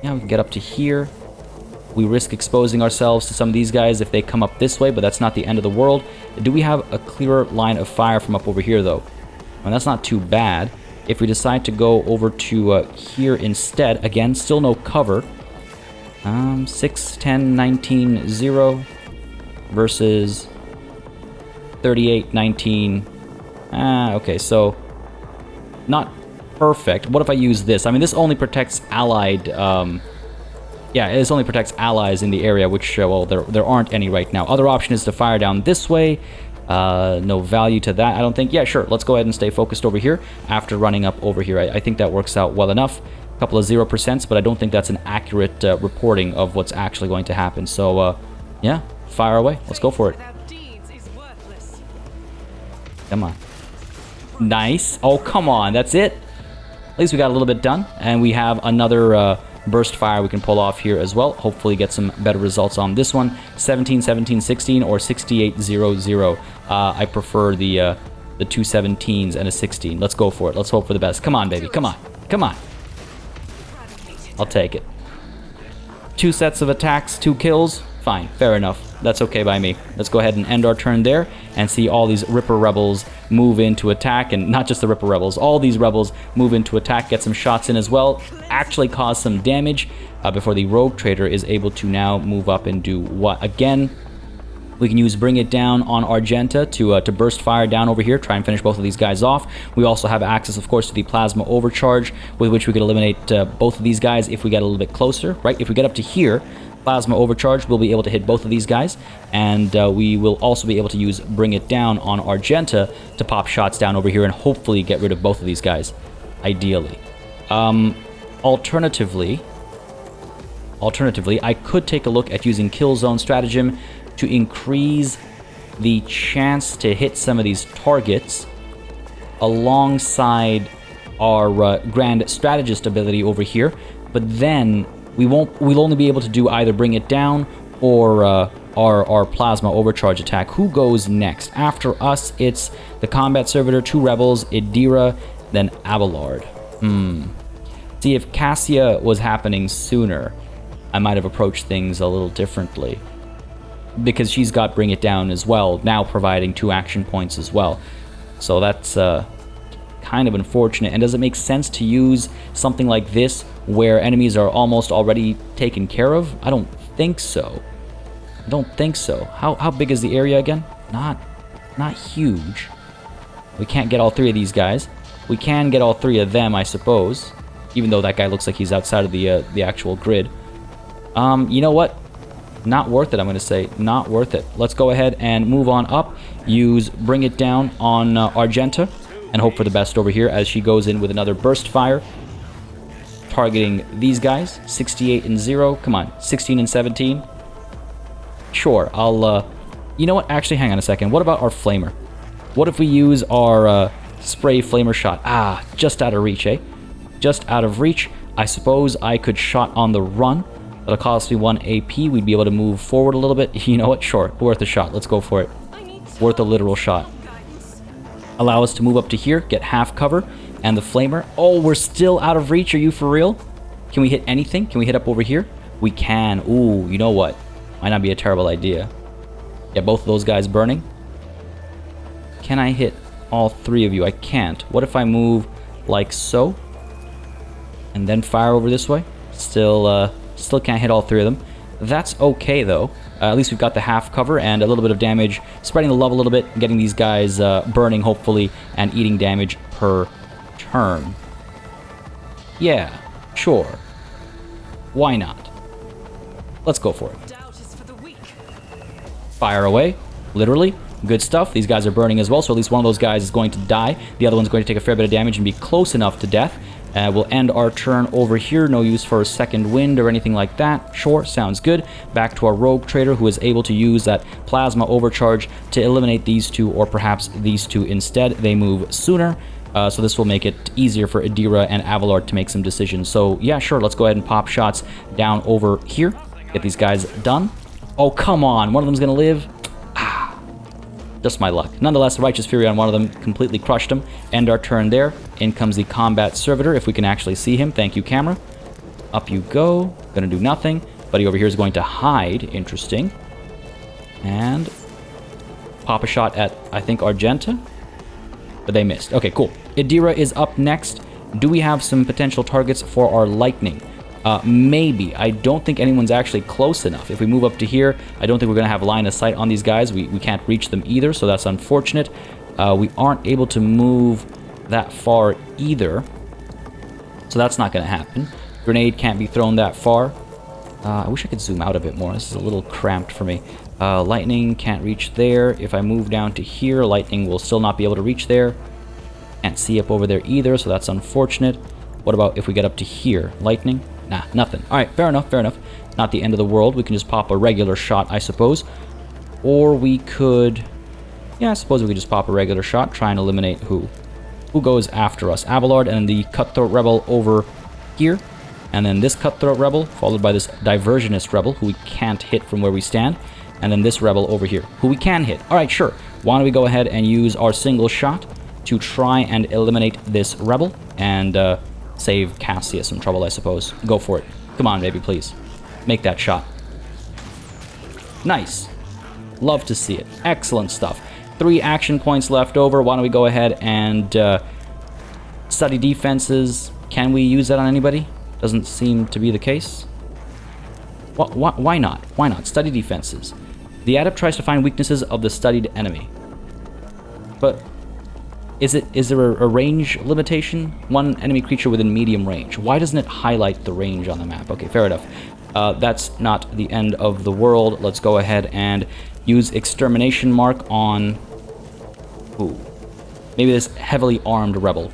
Yeah, we can get up to here. We risk exposing ourselves to some of these guys if they come up this way, but that's not the end of the world. Do we have a clearer line of fire from up over here, though? And that's not too bad. If we decide to go over to here instead, again, still no cover. 6, 10, 19, 0 versus 38, 19. Okay, so not perfect. What if I use this? I mean, this only protects allied... yeah, this only protects allies in the area, which, well, there aren't any right now. Other option is to fire down this way. No value to that, I don't think. Yeah, sure, let's go ahead and stay focused over here after running up over here. I think that works out well enough. A couple of 0%, but I don't think that's an accurate reporting of what's actually going to happen. So, yeah, fire away. Let's go for it. Come on. Nice. Oh, come on. That's it. At least we got a little bit done. And we have another burst fire we can pull off here as well. Hopefully get some better results on this one. 17, 17, 16, or 68, 0, 0. I prefer the 2 17s and a 16. Let's go for it. Let's hope for the best. Come on, baby. Come on. Come on. I'll take it. 2 sets of attacks, 2 kills. Fine. Fair enough. That's okay by me. Let's go ahead and end our turn there and see all these Ripper Rebels move into attack. And not just the Ripper Rebels. All these Rebels move into attack, get some shots in as well. Actually cause some damage before the Rogue Trader is able to now move up and do what? Again, we can use Bring It Down on Argenta to burst fire down over here, try and finish both of these guys off. We also have access, of course, to the Plasma Overcharge, with which we could eliminate both of these guys if we get a little bit closer, right? If we get up to here, Plasma Overcharge, we'll be able to hit both of these guys, and we will also be able to use Bring It Down on Argenta to pop shots down over here and hopefully get rid of both of these guys, ideally. Alternatively, I could take a look at using Kill Zone Stratagem to increase the chance to hit some of these targets alongside our Grand Strategist ability over here, but then we'll only be able to do either Bring It Down or our Plasma Overcharge attack. Who goes next? After us, it's the Combat Servitor, 2 Rebels, Idira, then Abelard. See, if Cassia was happening sooner, I might have approached things a little differently. Because she's got Bring It Down as well, now providing 2 action points as well. So that's kind of unfortunate. And does it make sense to use something like this where enemies are almost already taken care of? I don't think so. I don't think so. How big is the area again? Not huge. We can't get all 3 of these guys. We can get all 3 of them, I suppose. Even though that guy looks like he's outside of the actual grid. You know what? Not worth it, I'm going to say. Not worth it. Let's go ahead and move on up. Use Bring It Down on Argenta. And hope for the best over here as she goes in with another burst fire. Targeting these guys. 68 and 0. Come on. 16 and 17. Sure, I'll... you know what? Actually, hang on a second. What about our Flamer? What if we use our Spray Flamer Shot? Ah, just out of reach, eh? Just out of reach. I suppose I could shot on the run. That'll cost me 1 AP. We'd be able to move forward a little bit. You know what? Sure. Worth a shot. Let's go for it. Worth a literal shot. Allow us to move up to here. Get half cover. And the Flamer. Oh, we're still out of reach. Are you for real? Can we hit anything? Can we hit up over here? We can. Ooh, you know what? Might not be a terrible idea. Get both of those guys burning. Can I hit all 3 of you? I can't. What if I move like so? And then fire over this way? Still can't hit all 3 of them. That's okay, though. At least we've got the half cover and a little bit of damage, spreading the love a little bit, getting these guys burning, hopefully, and eating damage per turn. Yeah, sure. Why not? Let's go for it. Fire away. Literally. Good stuff. These guys are burning as well, so at least one of those guys is going to die. The other one's going to take a fair bit of damage and be close enough to death. We'll end our turn over here. No use for a second wind or anything like that. Sure, sounds good. Back to our rogue trader, who is able to use that plasma overcharge to eliminate these two, or perhaps these two instead. They move sooner, so this will make it easier for Adira and Abelard to make some decisions. So yeah, sure, let's go ahead and pop shots down over here. Get these guys done. Oh, come on. One of them's going to live. Just my luck. Nonetheless, Righteous Fury on one of them completely crushed him. End our turn there. In comes the Combat Servitor, if we can actually see him. Thank you, camera. Up you go. Gonna do nothing. Buddy over here is going to hide. Interesting. And pop a shot at, I think, Argenta. But they missed. Okay, cool. Adira is up next. Do we have some potential targets for our Lightning? Maybe. I don't think anyone's actually close enough. If we move up to here, I don't think we're going to have line of sight on these guys. We can't reach them either, so that's unfortunate. We aren't able to move that far either, so that's not going to happen. Grenade can't be thrown that far. I wish I could zoom out a bit more. This is a little cramped for me. Lightning can't reach there. If I move down to here, Lightning will still not be able to reach there. Can't see up over there either, so that's unfortunate. What about if we get up to here? Lightning? Nah, nothing. Alright, fair enough, fair enough. Not the end of the world. We can just pop a regular shot, I suppose. Or we could... Yeah, I suppose we could just pop a regular shot. Try and eliminate who? Who goes after us? Abelard and the Cutthroat Rebel over here. And then this Cutthroat Rebel, followed by this Diversionist Rebel, who we can't hit from where we stand. And then this Rebel over here, who we can hit. Alright, sure. Why don't we go ahead and use our single shot to try and eliminate this Rebel. And, save Cassia some trouble, I suppose. Go for it. Come on, baby, please. Make that shot. Nice. Love to see it. Excellent stuff. 3 action points left over. Why don't we go ahead and study defenses. Can we use that on anybody? Doesn't seem to be the case. Why not? Why not? Study defenses. The adept tries to find weaknesses of the studied enemy. But... Is there a range limitation? One enemy creature within medium range. Why doesn't it highlight the range on the map? Okay, fair enough. That's not the end of the world. Let's go ahead and use Extermination Mark on... Ooh. Maybe this heavily armed rebel.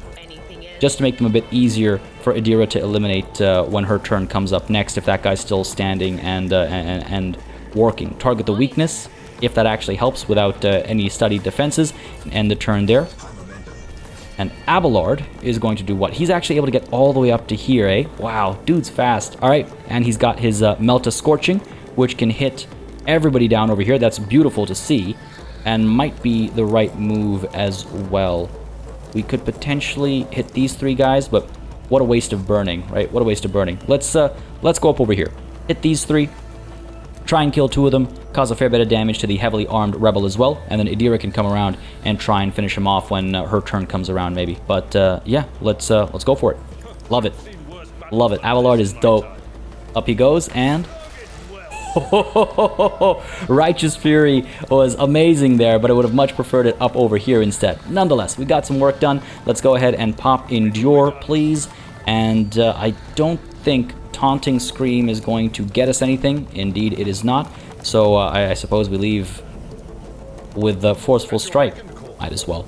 Just to make them a bit easier for Adira to eliminate when her turn comes up next, if that guy's still standing and working. Target the weakness, if that actually helps without any studied defenses, and end the turn there. And Abelard is going to do what? He's actually able to get all the way up to here, eh? Wow, dude's fast. All right, and he's got his Melta Scorching, which can hit everybody down over here. That's beautiful to see, and might be the right move as well. We could potentially hit these 3 guys, but what a waste of burning, right? What a waste of burning. Let's go up over here. Hit these 3. Try and kill 2 of them, cause a fair bit of damage to the heavily armed rebel as well, and then Adira can come around and try and finish him off when her turn comes around, maybe. But yeah, let's go for it. Love it, love it. Abelard is dope. Up he goes, and Righteous Fury was amazing there, but I would have much preferred it up over here instead. Nonetheless, we got some work done. Let's go ahead and pop Endure, please. And I don't think Taunting Scream is going to get us anything. Indeed, it is not. So I suppose we leave with the Forceful Strike. Might as well.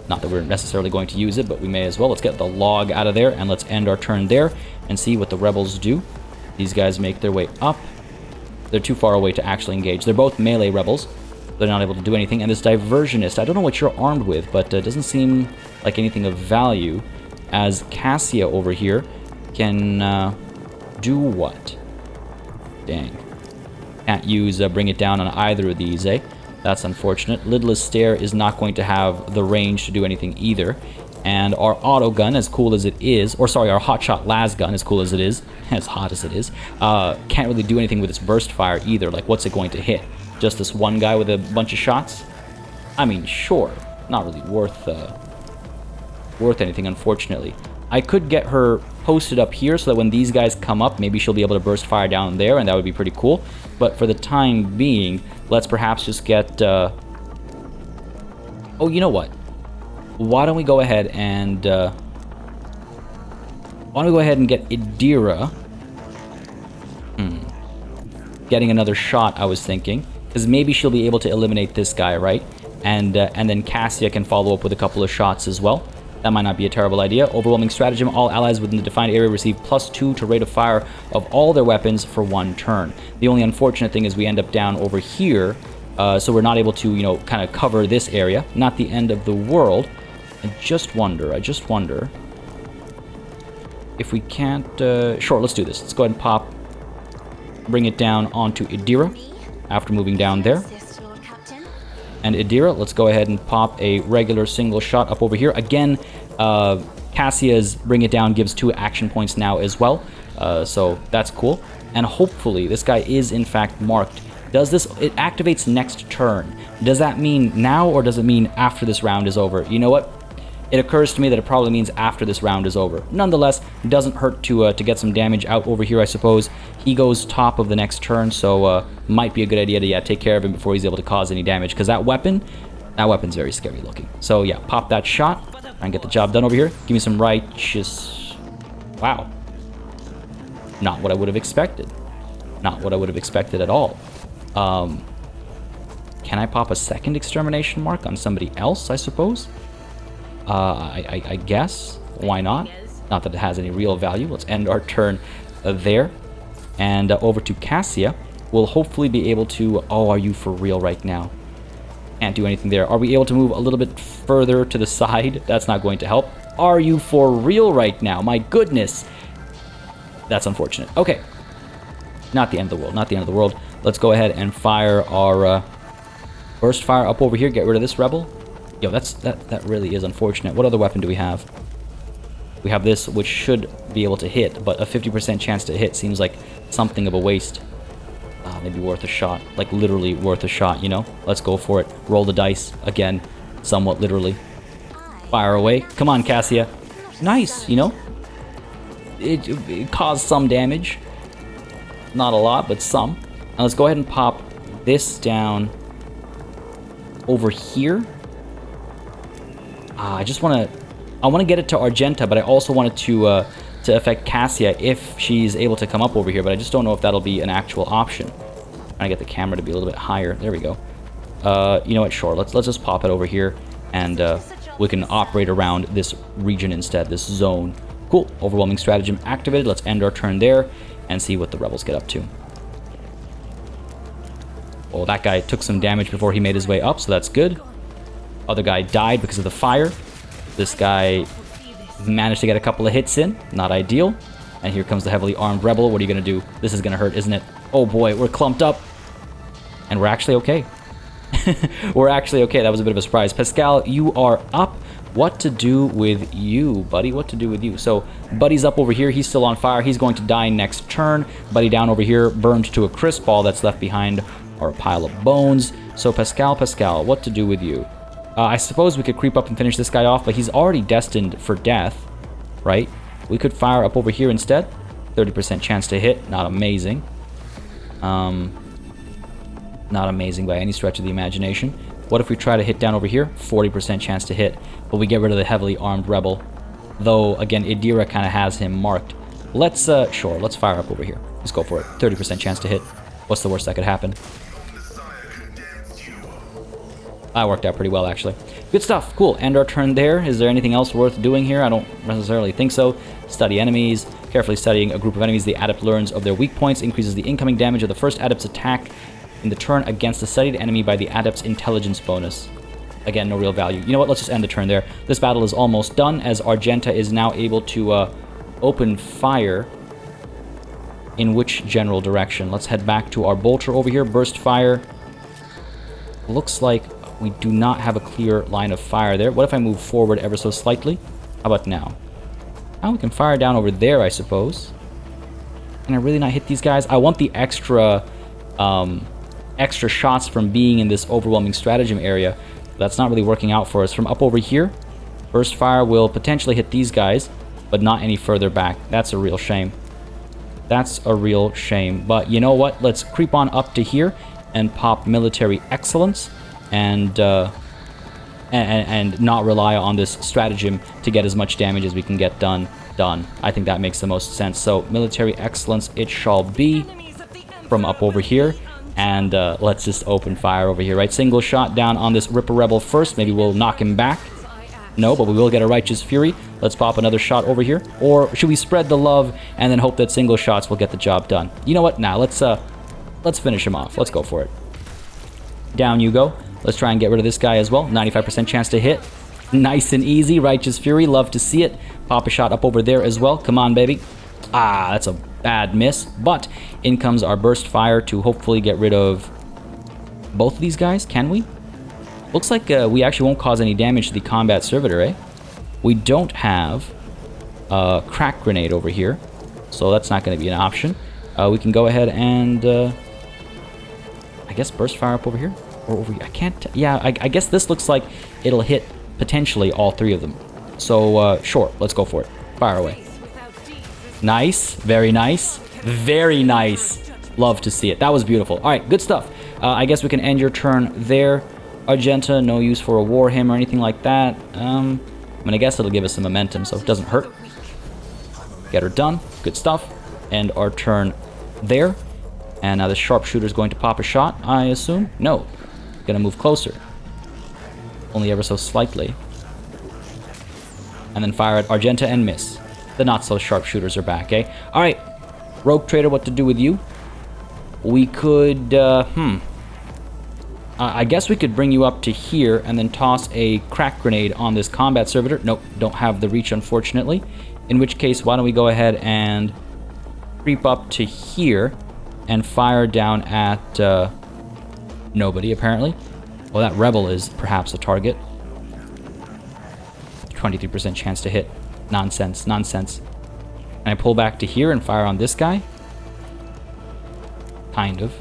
Not that we're necessarily going to use it, but we may as well. Let's get the log out of there, and let's end our turn there and see what the rebels do. These guys make their way up. They're too far away to actually engage. They're both melee rebels. They're not able to do anything. And this Diversionist, I don't know what you're armed with, but it doesn't seem like anything of value, as Cassia over here can do what? Dang. Can't use Bring It Down on either of these, eh? That's unfortunate. Lidless Stare is not going to have the range to do anything either. And our auto gun, as cool as it is, or sorry, our hotshot las gun, as cool as it is, as hot as it is, can't really do anything with its burst fire either. Like, what's it going to hit? Just this one guy with a bunch of shots? I mean, sure. Not really worth anything, unfortunately. I could get her posted up here so that when these guys come up, maybe she'll be able to burst fire down there, and that would be pretty cool. But for the time being, let's perhaps just get... Oh, you know what? Why don't we go ahead and... Why don't we go ahead and get Adira? Getting another shot, I was thinking. Because maybe she'll be able to eliminate this guy, right? And then Cassia can follow up with a couple of shots as well. That might not be a terrible idea. Overwhelming stratagem. All allies within the defined area receive +2 to rate of fire of all their weapons for 1 turn. The only unfortunate thing is we end up down over here, so we're not able to, you know, kind of cover this area. Not the end of the world. I just wonder if we can't... sure, let's do this. Let's go ahead and pop, bring it down onto Idira after moving down there. And Idira, let's go ahead and pop a regular single shot up over here. Again, Cassia's Bring It Down gives 2 action points now as well. So that's cool. And hopefully this guy is in fact marked. Does this... It activates next turn. Does that mean now or does it mean after this round is over? You know what? It occurs to me that it probably means after this round is over. Nonetheless, it doesn't hurt to get some damage out over here, I suppose. He goes top of the next turn, so might be a good idea to take care of him before he's able to cause any damage. Because that weapon's very scary looking. So yeah, pop that shot and get the job done over here. Give me some righteous... Wow. Not what I would have expected. Not what I would have expected at all. Can I pop a second extermination mark on somebody else, I suppose? I guess. Why not? Not that it has any real value. Let's end our turn there. And over to Cassia. We'll hopefully be able to... Oh, are you for real right now? Can't do anything there. Are we able to move a little bit further to the side? That's not going to help. Are you for real right now? My goodness. That's unfortunate. Okay. Not the end of the world. Not the end of the world. Let's go ahead and fire our burst fire up over here. Get rid of this rebel. Yo, that really is unfortunate. What other weapon do we have? We have this, which should be able to hit, but a 50% chance to hit seems like something of a waste. Maybe worth a shot. Like, literally worth a shot, you know? Let's go for it. Roll the dice. Again, somewhat literally. Fire away. Come on, Cassia. Nice, you know? It caused some damage. Not a lot, but some. Now let's go ahead and pop this down over here. I want to get it to Argenta, but I also wanted to affect Cassia if she's able to come up over here, but I just don't know if that'll be an actual option. Trying to get the camera to be a little bit higher. There we go. You know what? Sure. Let's just pop it over here, and we can operate around this region instead, this zone. Cool. Overwhelming stratagem activated. Let's end our turn there and see what the rebels get up to. Oh, that guy took some damage before he made his way up, so that's good. Other guy died because of the fire. This guy managed to get a couple of hits in. Not ideal. And here comes the heavily armed rebel. What are you going to do? This is going to hurt, isn't it? Oh boy, we're clumped up. And we're actually okay. We're actually okay. That was a bit of a surprise. Pascal, you are up. What to do with you, buddy? What to do with you? So, Buddy's up over here. He's still on fire. He's going to die next turn. Buddy down over here, burned to a crisp. All that's left behind are a pile of bones. So, Pascal, what to do with you? I suppose we could creep up and finish this guy off, but he's already destined for death, right? We could fire up over here instead. 30% chance to hit. Not amazing. Not amazing by any stretch of the imagination. What if we try to hit down over here? 40% chance to hit, but we get rid of the heavily armed rebel. Though, again, Idira kind of has him marked. Let's, sure, let's fire up over here. Let's go for it. 30% chance to hit. What's the worst that could happen? That worked out pretty well, actually. Good stuff. Cool. End our turn there. Is there anything else worth doing here? I don't necessarily think so. Study enemies. Carefully studying a group of enemies, the adept learns of their weak points, increases the incoming damage of the first adept's attack in the turn against the studied enemy by the adept's intelligence bonus. Again, no real value. You know what? Let's just end the turn there. This battle is almost done, as Argenta is now able to open fire. In which general direction? Let's head back to our bolter over here. Burst fire. Looks like we do not have a clear line of fire there. What if I move forward ever so slightly? How about now? Now we can fire down over there, I suppose. Can I really not hit these guys? I want the extra shots from being in this overwhelming stratagem area. That's not really working out for us. From up over here, burst fire will potentially hit these guys, but not any further back. That's a real shame. That's a real shame. But you know what? Let's creep on up to here and pop military excellence. And not rely on this stratagem to get as much damage as we can get done. I think that makes the most sense. So, military excellence it shall be from up over here. And let's just open fire over here, right? Single shot down on this Ripper Rebel first. Maybe we'll knock him back. No, but we will get a Righteous Fury. Let's pop another shot over here. Or should we spread the love and then hope that single shots will get the job done? You know what? Nah, let's finish him off. Let's go for it. Down you go. Let's try and get rid of this guy as well. 95% chance to hit. Nice and easy. Righteous Fury. Love to see it. Pop a shot up over there as well. Come on, baby. Ah, that's a bad miss. But in comes our Burst Fire to hopefully get rid of both of these guys. Can we? Looks like we actually won't cause any damage to the combat servitor, eh? We don't have a crack grenade over here, so that's not going to be an option. We can go ahead and, I guess, burst fire up over here? Or over here? I can't... Yeah, I guess this looks like it'll hit potentially all three of them. So, sure, let's go for it. Fire away. Nice. Very nice. Very nice. Love to see it. That was beautiful. All right, good stuff. I guess we can end your turn there. Argenta, no use for a Warhammer or anything like that. I mean, I guess it'll give us some momentum, so it doesn't hurt. Get her done. Good stuff. End our turn there. And now the sharpshooter is going to pop a shot, I assume. No. Gonna move closer. Only ever so slightly. And then fire at Argenta and miss. The not-so-sharpshooters are back, eh? Alright. Rogue Trader, what to do with you? We could, I guess we could bring you up to here and then toss a crack grenade on this combat servitor. Nope, don't have the reach, unfortunately. In which case, why don't we go ahead and creep up to here and fire down at nobody, apparently. Well, that rebel is perhaps a target. 23% chance to hit. Nonsense, nonsense. Can I pull back to here and fire on this guy? Kind of.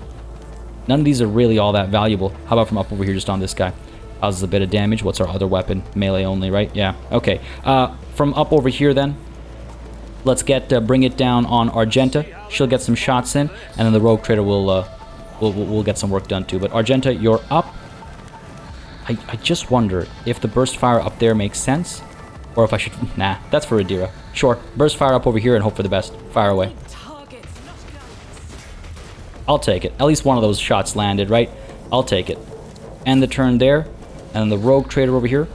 None of these are really all that valuable. How about from up over here, just on this guy? Causes a bit of damage. What's our other weapon? Melee only, right? Yeah, okay. From up over here, then, let's bring it down on Argenta. She'll get some shots in, and then the Rogue Trader will get some work done too. But Argenta, you're up. I just wonder if the burst fire up there makes sense, or if I should... Nah, that's for Adira. Sure, burst fire up over here and hope for the best. Fire away. I'll take it. At least one of those shots landed, right? I'll take it. End the turn there. And then the Rogue Trader over here.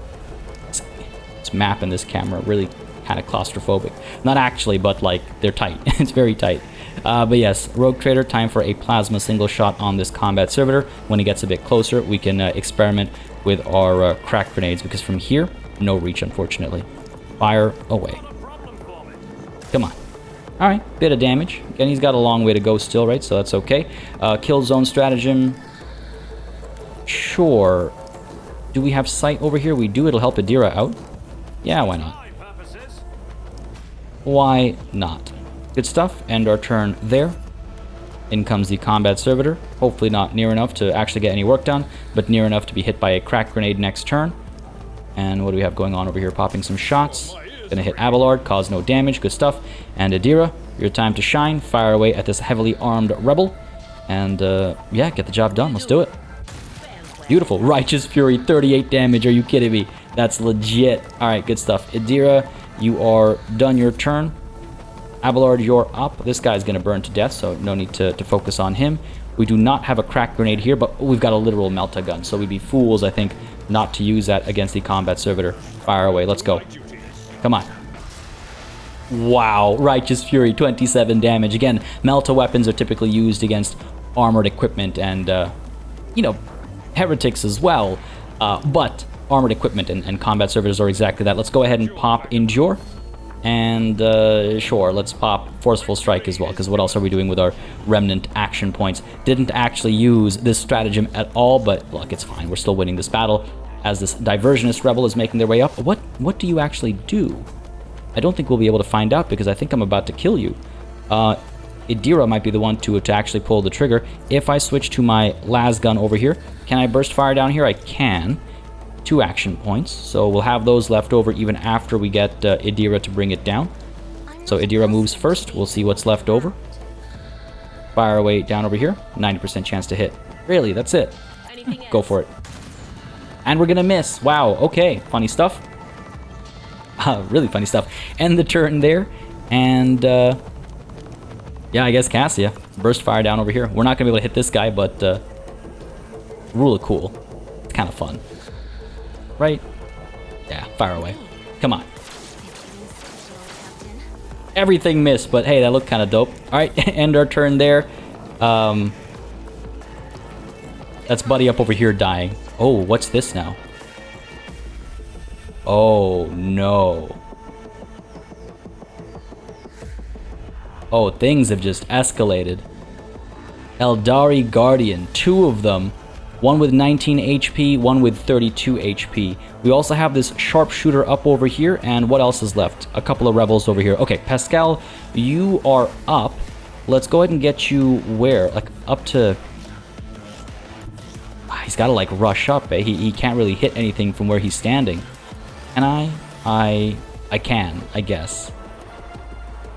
It's mapping this camera really kind of claustrophobic. Not actually, but like, they're tight. It's very tight. But yes, Rogue Trader, time for a plasma single shot on this combat servitor. When he gets a bit closer, we can experiment with our crack grenades, because from here, no reach, unfortunately. Fire away. Come on. Alright, bit of damage. Again, he's got a long way to go still, right? So that's okay. Kill zone stratagem. Sure. Do we have sight over here? We do. It'll help Adira out. Yeah, why not? Why not? Good stuff. End our turn there. In comes the combat servitor. Hopefully not near enough to actually get any work done, but near enough to be hit by a crack grenade next turn. And what do we have going on over here? Popping some shots. Gonna hit Abelard, cause no damage, good stuff. And Adira, your time to shine. Fire away at this heavily armed rebel. And, yeah, get the job done. Let's do it. Beautiful. Righteous Fury, 38 damage. Are you kidding me? That's legit. Alright, good stuff. Adira, you are done your turn. Abelard, you're up. This guy's gonna burn to death, so no need to focus on him. We do not have a crack grenade here, but we've got a literal melta-gun, so we'd be fools, I think, not to use that against the combat servitor. Fire away. Let's go. Come on. Wow, Righteous Fury, 27 damage. Again, Melta weapons are typically used against armored equipment and, you know, heretics as well. But armored equipment and combat servitors are exactly that. Let's go ahead and pop Endure. And, sure, let's pop Forceful Strike as well, because what else are we doing with our remnant action points? Didn't actually use this stratagem at all, but look, it's fine. We're still winning this battle. As this diversionist rebel is making their way up. What do you actually do? I don't think we'll be able to find out, because I think I'm about to kill you. Adira might be the one to actually pull the trigger. If I switch to my las gun over here, can I burst fire down here? I can. 2 action points, so we'll have those left over even after we get Adira to bring it down. So Adira moves first. We'll see what's left over. Fire away down over here. 90% chance to hit. Really, that's it. Go for it. And we're gonna miss. Wow, okay. Funny stuff. Really funny stuff. End the turn there. And, yeah, I guess Cassia. Burst fire down over here. We're not gonna be able to hit this guy, but, rule of cool. It's kind of fun. Right? Yeah, fire away. Come on. Everything missed, but hey, that looked kind of dope. Alright, end our turn there. That's Buddy up over here dying. Oh, what's this now? Oh, no. Oh, things have just escalated. Eldari Guardian, 2 of them. One with 19 HP, one with 32 HP. We also have this sharpshooter up over here, and what else is left? A couple of rebels over here. Okay, Pascal, you are up. Let's go ahead and get you where? Like, up to... He's got to, like, rush up, eh? He can't really hit anything from where he's standing. Can I? I can, I guess.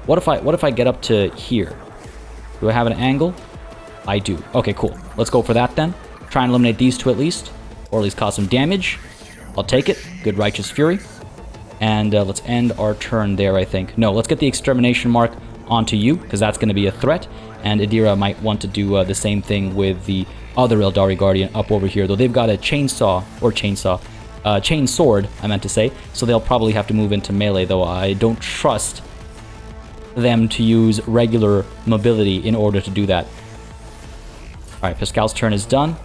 What if I get up to here? Do I have an angle? I do. Okay, cool. Let's go for that then. Try and eliminate these 2 at least. Or at least cause some damage. I'll take it. Good Righteous Fury. And let's end our turn there, I think. No, let's get the extermination mark onto you, because that's going to be a threat. And Idira might want to do the same thing with the other Eldari Guardian up over here. Though they've got a chain sword, I meant to say. So they'll probably have to move into melee, though I don't trust them to use regular mobility in order to do that. Alright, Pascal's turn is done.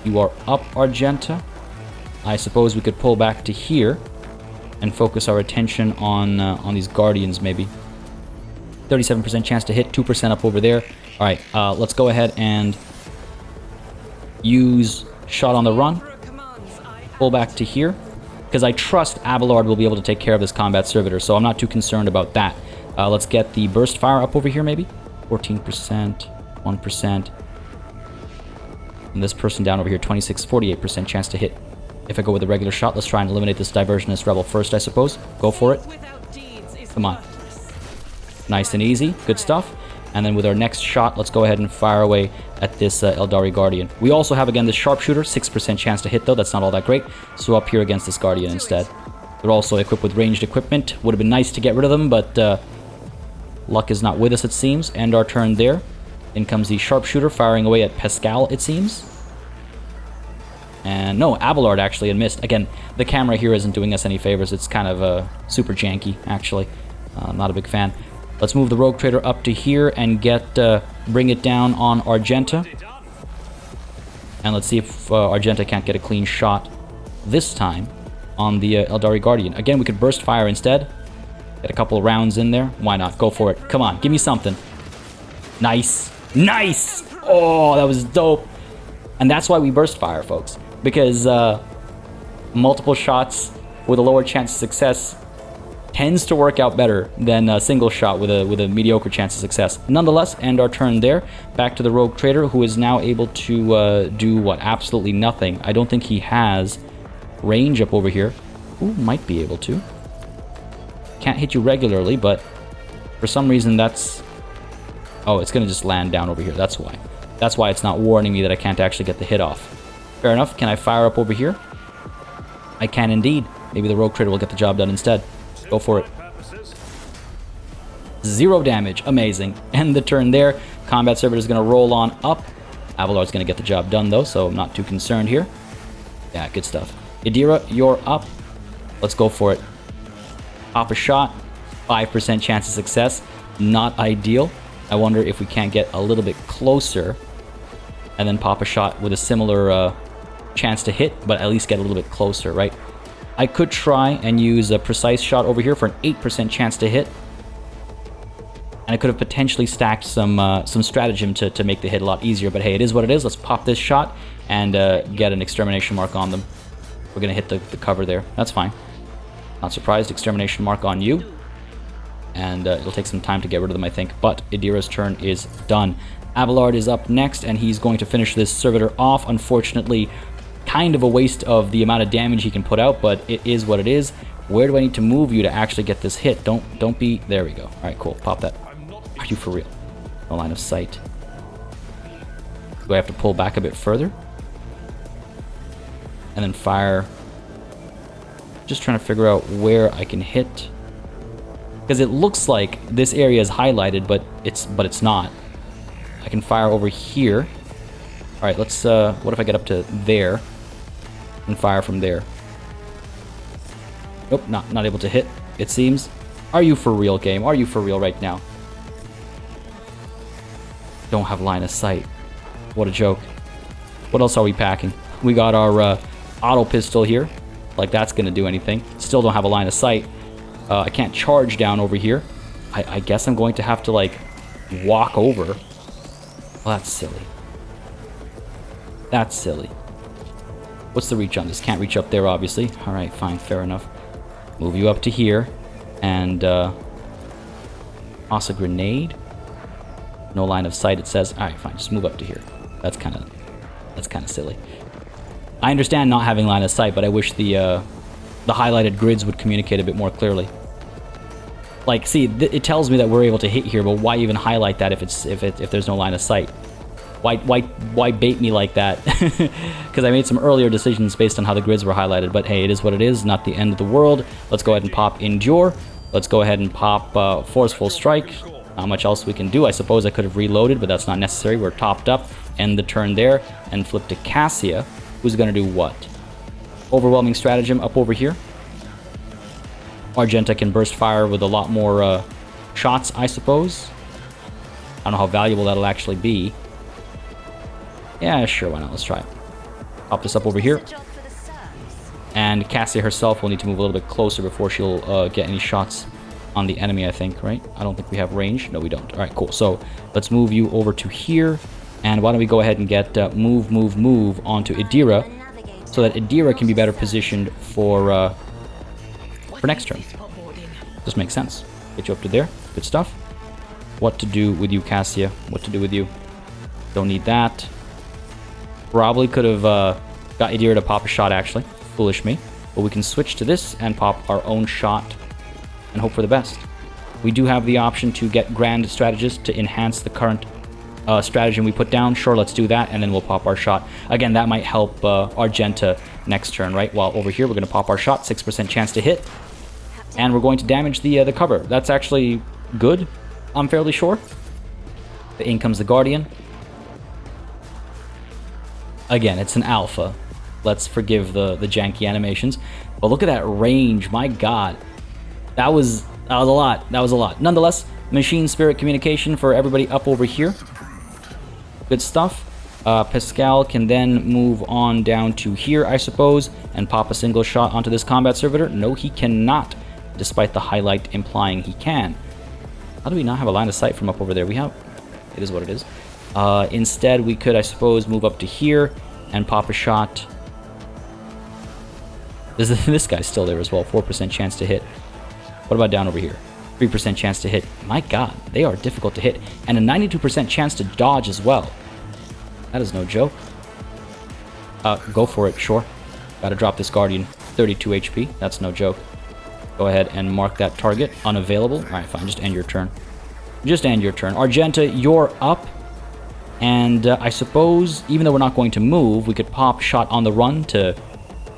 You are up, Argenta. I suppose we could pull back to here and focus our attention on these Guardians, maybe. 37% chance to hit, 2% up over there. Alright, let's go ahead and use Shot on the Run. Pull back to here, because I trust Abelard will be able to take care of this combat servitor, so I'm not too concerned about that. Let's get the Burst Fire up over here, maybe. 14%, 1%. And this person down over here, 48% chance to hit. If I go with a regular shot, let's try and eliminate this Diversionist Rebel first, I suppose. Go for it. Come on. Nice and easy. Good stuff. And then with our next shot, let's go ahead and fire away at this Eldari Guardian. We also have, again, this Sharpshooter. 6% chance to hit, though. That's not all that great. So up here against this Guardian instead. They're also equipped with ranged equipment. Would have been nice to get rid of them, but luck is not with us, it seems. End our turn there. In comes the Sharpshooter, firing away at Pascal, it seems. And no, Abelard actually had missed. Again, the camera here isn't doing us any favors. It's kind of super janky, actually. Not a big fan. Let's move the Rogue Trader up to here and bring it down on Argenta. And let's see if Argenta can't get a clean shot this time on the Eldari Guardian. Again, we could burst fire instead. Get a couple of rounds in there. Why not? Go for it. Come on, give me something. Nice. Nice! Oh, that was dope. And that's why we burst fire, folks. Because multiple shots with a lower chance of success tends to work out better than a single shot with a mediocre chance of success. Nonetheless, end our turn there. Back to the Rogue Trader, who is now able to do, what, absolutely nothing. I don't think he has range up over here. Ooh, might be able to. Can't hit you regularly, but for some reason that's... Oh, it's going to just land down over here. That's why. That's why it's not warning me that I can't actually get the hit off. Fair enough. Can I fire up over here? I can indeed. Maybe the Rogue Trader will get the job done instead. Go for it. 0 damage. Amazing. End the turn there. Combat Servitor is going to roll on up. Abelard's going to get the job done, though, so I'm not too concerned here. Yeah, good stuff. Idira, you're up. Let's go for it. Pop a shot. 5% chance of success. Not ideal. I wonder if we can't get a little bit closer and then pop a shot with a similar chance to hit, but at least get a little bit closer, right? I could try and use a precise shot over here for an 8% chance to hit. And I could have potentially stacked some stratagem to make the hit a lot easier, but hey, it is what it is. Let's pop this shot and get an extermination mark on them. We're going to hit the cover there. That's fine. Not surprised. Extermination mark on you. And it'll take some time to get rid of them, I think. But Idira's turn is done. Abelard is up next, and he's going to finish this servitor off. Unfortunately, kind of a waste of the amount of damage he can put out, but it is what it is. Where do I need to move you to actually get this hit? Don't be... There we go. All right, cool. Pop that. Are you for real? No line of sight. Do I have to pull back a bit further? And then fire. Just trying to figure out where I can hit. Because it looks like this area is highlighted, but it's not. I can fire over here. All right, let's. What if I get up to there and fire from there? Nope, not able to hit, it seems. Are you for real, game? Are you for real right now? Don't have line of sight. What a joke. What else are we packing? We got our auto pistol here. Like that's gonna do anything. Still don't have a line of sight. I can't charge down over here. I guess I'm going to have to like walk over. Well, that's silly. That's silly. What's the reach on this? Can't reach up there, obviously. Alright, fine, fair enough. Move you up to here. And toss a grenade. No line of sight, it says. Alright, fine, just move up to here. That's kinda silly. I understand not having line of sight, but I wish the highlighted grids would communicate a bit more clearly. Like, see, it tells me that we're able to hit here, but why even highlight that if there's no line of sight? Why bait me like that? Because I made some earlier decisions based on how the grids were highlighted, but hey, it is what it is, not the end of the world. Let's go ahead and pop Endure. Let's go ahead and pop Forceful Strike. Not much else we can do. I suppose I could have reloaded, but that's not necessary. We're topped up. End the turn there, and flip to Cassia, who's going to do what? Overwhelming Stratagem up over here. Argenta can burst fire with a lot more shots, I suppose. I don't know how valuable that'll actually be. Yeah, sure, why not? Let's try it. Pop this up over here. And Cassia herself will need to move a little bit closer before she'll get any shots on the enemy, I think, right? I don't think we have range. No, we don't. All right, cool. So let's move you over to here. And why don't we go ahead and get move onto Idira, so that Idira can be better positioned for next turn. This makes sense. Get you up to there. Good stuff. What to do with you, Cassia? What to do with you? Don't need that. Probably could have got Idira to pop a shot, actually. Foolish me. But we can switch to this and pop our own shot and hope for the best. We do have the option to get Grand Strategist to enhance the current stratagem we put down. Sure, let's do that, and then we'll pop our shot. Again, that might help Argenta next turn, right? While over here, we're going to pop our shot, 6% chance to hit. And we're going to damage the cover. That's actually good, I'm fairly sure. In comes the Guardian. Again, it's an alpha. Let's forgive the janky animations. But look at that range, my god. That was a lot. That was a lot. Nonetheless, Machine Spirit Communication for everybody up over here. Good stuff. Pascal can then move on down to here, I suppose, and pop a single shot onto this combat servitor. No, he cannot, despite the highlight implying he can. How do we not have a line of sight from up over there? We have... It is what it is. Instead, we could, I suppose, move up to here and pop a shot. This guy's still there as well. 4% chance to hit. What about down over here? 3% chance to hit. My god, they are difficult to hit. And a 92% chance to dodge as well. That is no joke. Go for it, sure. Gotta drop this Guardian. 32 HP. That's no joke. Go ahead and mark that target. Unavailable. Alright, fine. Just end your turn. Just end your turn. Argenta, you're up. And I suppose, even though we're not going to move, we could pop shot on the run to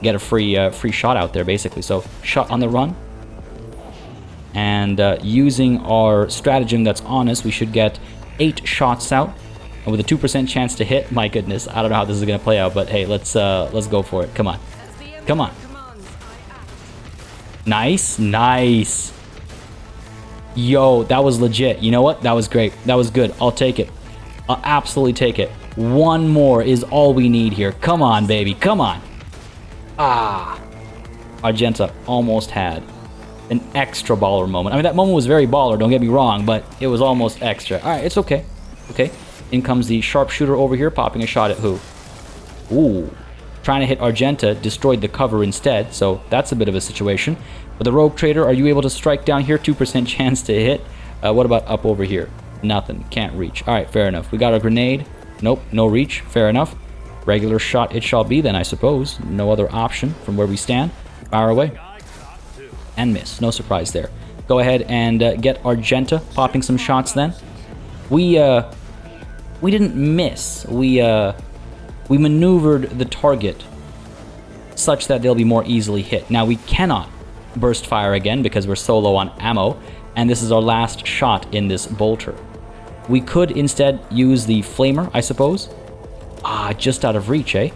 get a free shot out there, basically. So, shot on the run. And using our stratagem that's on us, we should get 8 shots out. And with a 2% chance to hit, my goodness, I don't know how this is going to play out, but hey, let's go for it. Come on. Come on. Nice, nice. Yo, that was legit. You know what? That was great. That was good. I'll take it. I'll absolutely take it. One more is all we need here. Come on, baby. Come on. Ah. Argenta almost had an extra baller moment. I mean, that moment was very baller, don't get me wrong, but it was almost extra. All right, it's okay. Okay. In comes the sharpshooter over here, popping a shot at who? Ooh. Trying to hit Argenta, destroyed the cover instead, so that's a bit of a situation. But the Rogue Trader, are you able to strike down here? 2% chance to hit. What about up over here? Nothing. Can't reach. All right, fair enough. We got a grenade. Nope, no reach. Fair enough. Regular shot it shall be then, I suppose. No other option from where we stand. Fire away. And miss. No surprise there. Go ahead and get Argenta popping some shots then. We didn't miss. We maneuvered the target such that they'll be more easily hit. Now, we cannot burst fire again because we're so low on ammo, and this is our last shot in this bolter. We could instead use the flamer, I suppose. Ah, just out of reach, eh?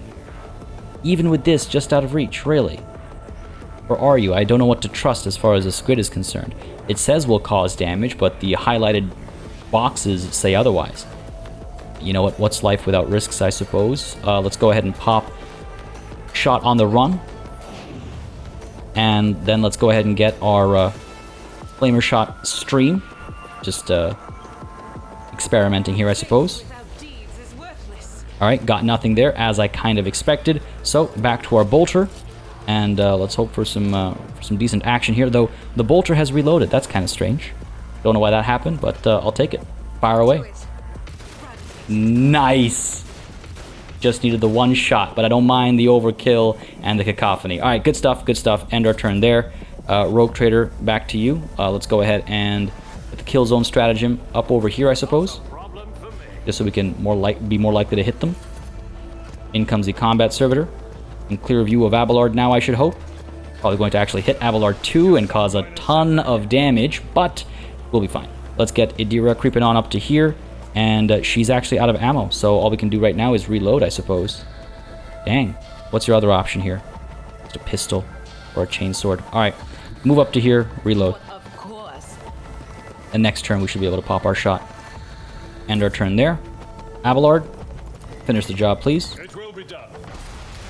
Even with this, just out of reach, really. Or are you? I don't know what to trust as far as the squid is concerned. It says will cause damage, but the highlighted boxes say otherwise. You know what? What's life without risks, I suppose? Let's go ahead and pop shot on the run. And then let's go ahead and get our flamer shot stream. Just experimenting here, I suppose. Alright, got nothing there, as I kind of expected. So, back to our bolter. And let's hope for some decent action here. Though, the bolter has reloaded. That's kind of strange. Don't know why that happened, but I'll take it. Fire away. Nice! Just needed the one shot, but I don't mind the overkill and the cacophony. Alright, good stuff, good stuff. End our turn there. Rogue Trader, back to you. Let's go ahead and put the kill zone stratagem up over here, I suppose. Just so we can be more likely to hit them. In comes the combat servitor. In clear view of Abelard now, I should hope. Probably going to actually hit Abelard 2 and cause a ton of damage, but we'll be fine. Let's get Idira creeping on up to here. And she's actually out of ammo, so all we can do right now is reload, I suppose. Dang. What's your other option here? Just a pistol or a chainsword. Alright, move up to here, reload. Of course. And next turn we should be able to pop our shot. End our turn there. Abelard, finish the job, please. It will be done.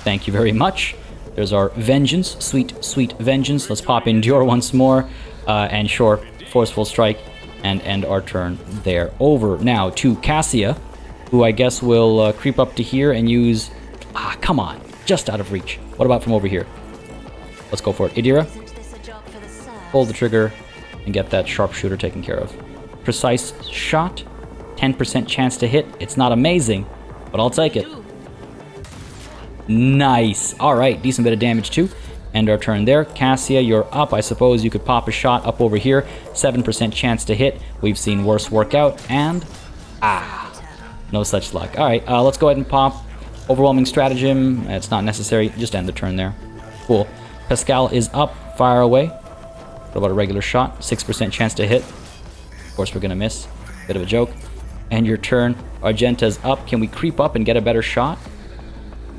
Thank you very much. There's our vengeance, sweet, sweet vengeance. Let's pop Endure once more. And sure, forceful strike. And end our turn there. Over now to Cassia, who I guess will creep up to here and use... Ah, come on. Just out of reach. What about from over here? Let's go for it. Idira, pull the trigger and get that sharpshooter taken care of. Precise shot. 10% chance to hit. It's not amazing, but I'll take it. Nice. Alright, decent bit of damage too. End our turn there. Cassia, you're up. I suppose you could pop a shot up over here. 7% chance to hit. We've seen worse work out. And... ah. No such luck. Alright, let's go ahead and pop overwhelming stratagem. It's not necessary. Just end the turn there. Cool. Pascal is up. Fire away. What about a regular shot? 6% chance to hit. Of course, we're going to miss. Bit of a joke. End your turn. Argenta's up. Can we creep up and get a better shot?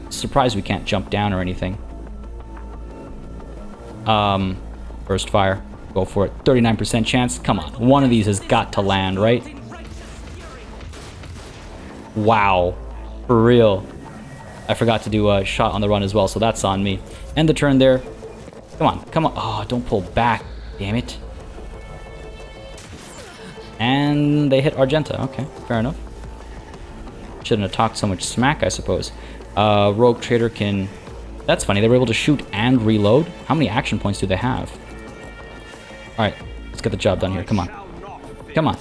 Surprised we can't jump down or anything. First fire. Go for it. 39% chance. Come on. One of these has got to land, right? Wow. For real. I forgot to do a shot on the run as well, so that's on me. End the turn there. Come on. Come on. Oh, don't pull back. Damn it. And they hit Argenta. Okay, fair enough. Shouldn't have talked so much smack, I suppose. Rogue Trader can... That's funny, they were able to shoot and reload. How many action points do they have? Alright, let's get the job done here. Come on. Come on.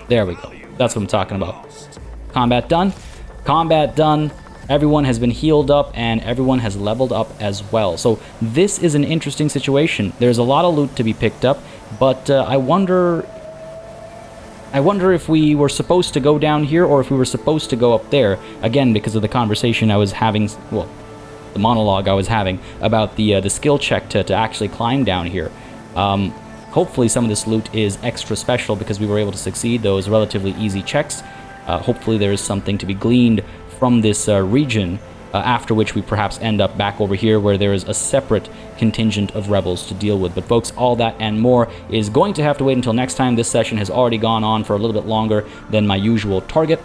There we go. That's what I'm talking about. Combat done. Combat done. Everyone has been healed up, and everyone has leveled up as well. So this is an interesting situation. There's a lot of loot to be picked up, but I wonder if we were supposed to go down here or if we were supposed to go up there. Again, because of the conversation I was having... Well, the monologue I was having about the skill check to actually climb down here. Hopefully some of this loot is extra special because we were able to succeed those relatively easy checks. Hopefully there is something to be gleaned from this region, after which we perhaps end up back over here where there is a separate contingent of rebels to deal with. But folks, all that and more is going to have to wait until next time. This session has already gone on for a little bit longer than my usual target.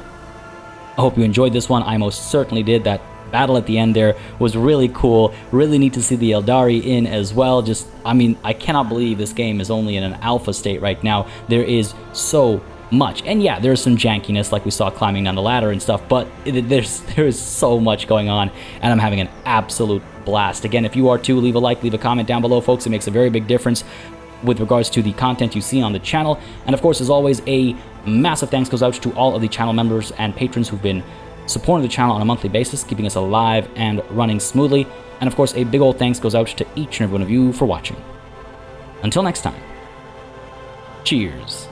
I hope you enjoyed this one. I most certainly did. That battle at the end there was really cool. Really neat to see the Eldari in as well. Just, I mean, I cannot believe this game is only in an alpha state right now. There is so much. And yeah, there's some jankiness like we saw climbing down the ladder and stuff, but there is so much going on, and I'm having an absolute blast. Again, if you are too, leave a like, leave a comment down below, folks. It makes a very big difference with regards to the content you see on the channel. And of course, as always, a massive thanks goes out to all of the channel members and patrons who've been supporting the channel on a monthly basis, keeping us alive and running smoothly. And of course, a big old thanks goes out to each and every one of you for watching. Until next time, cheers.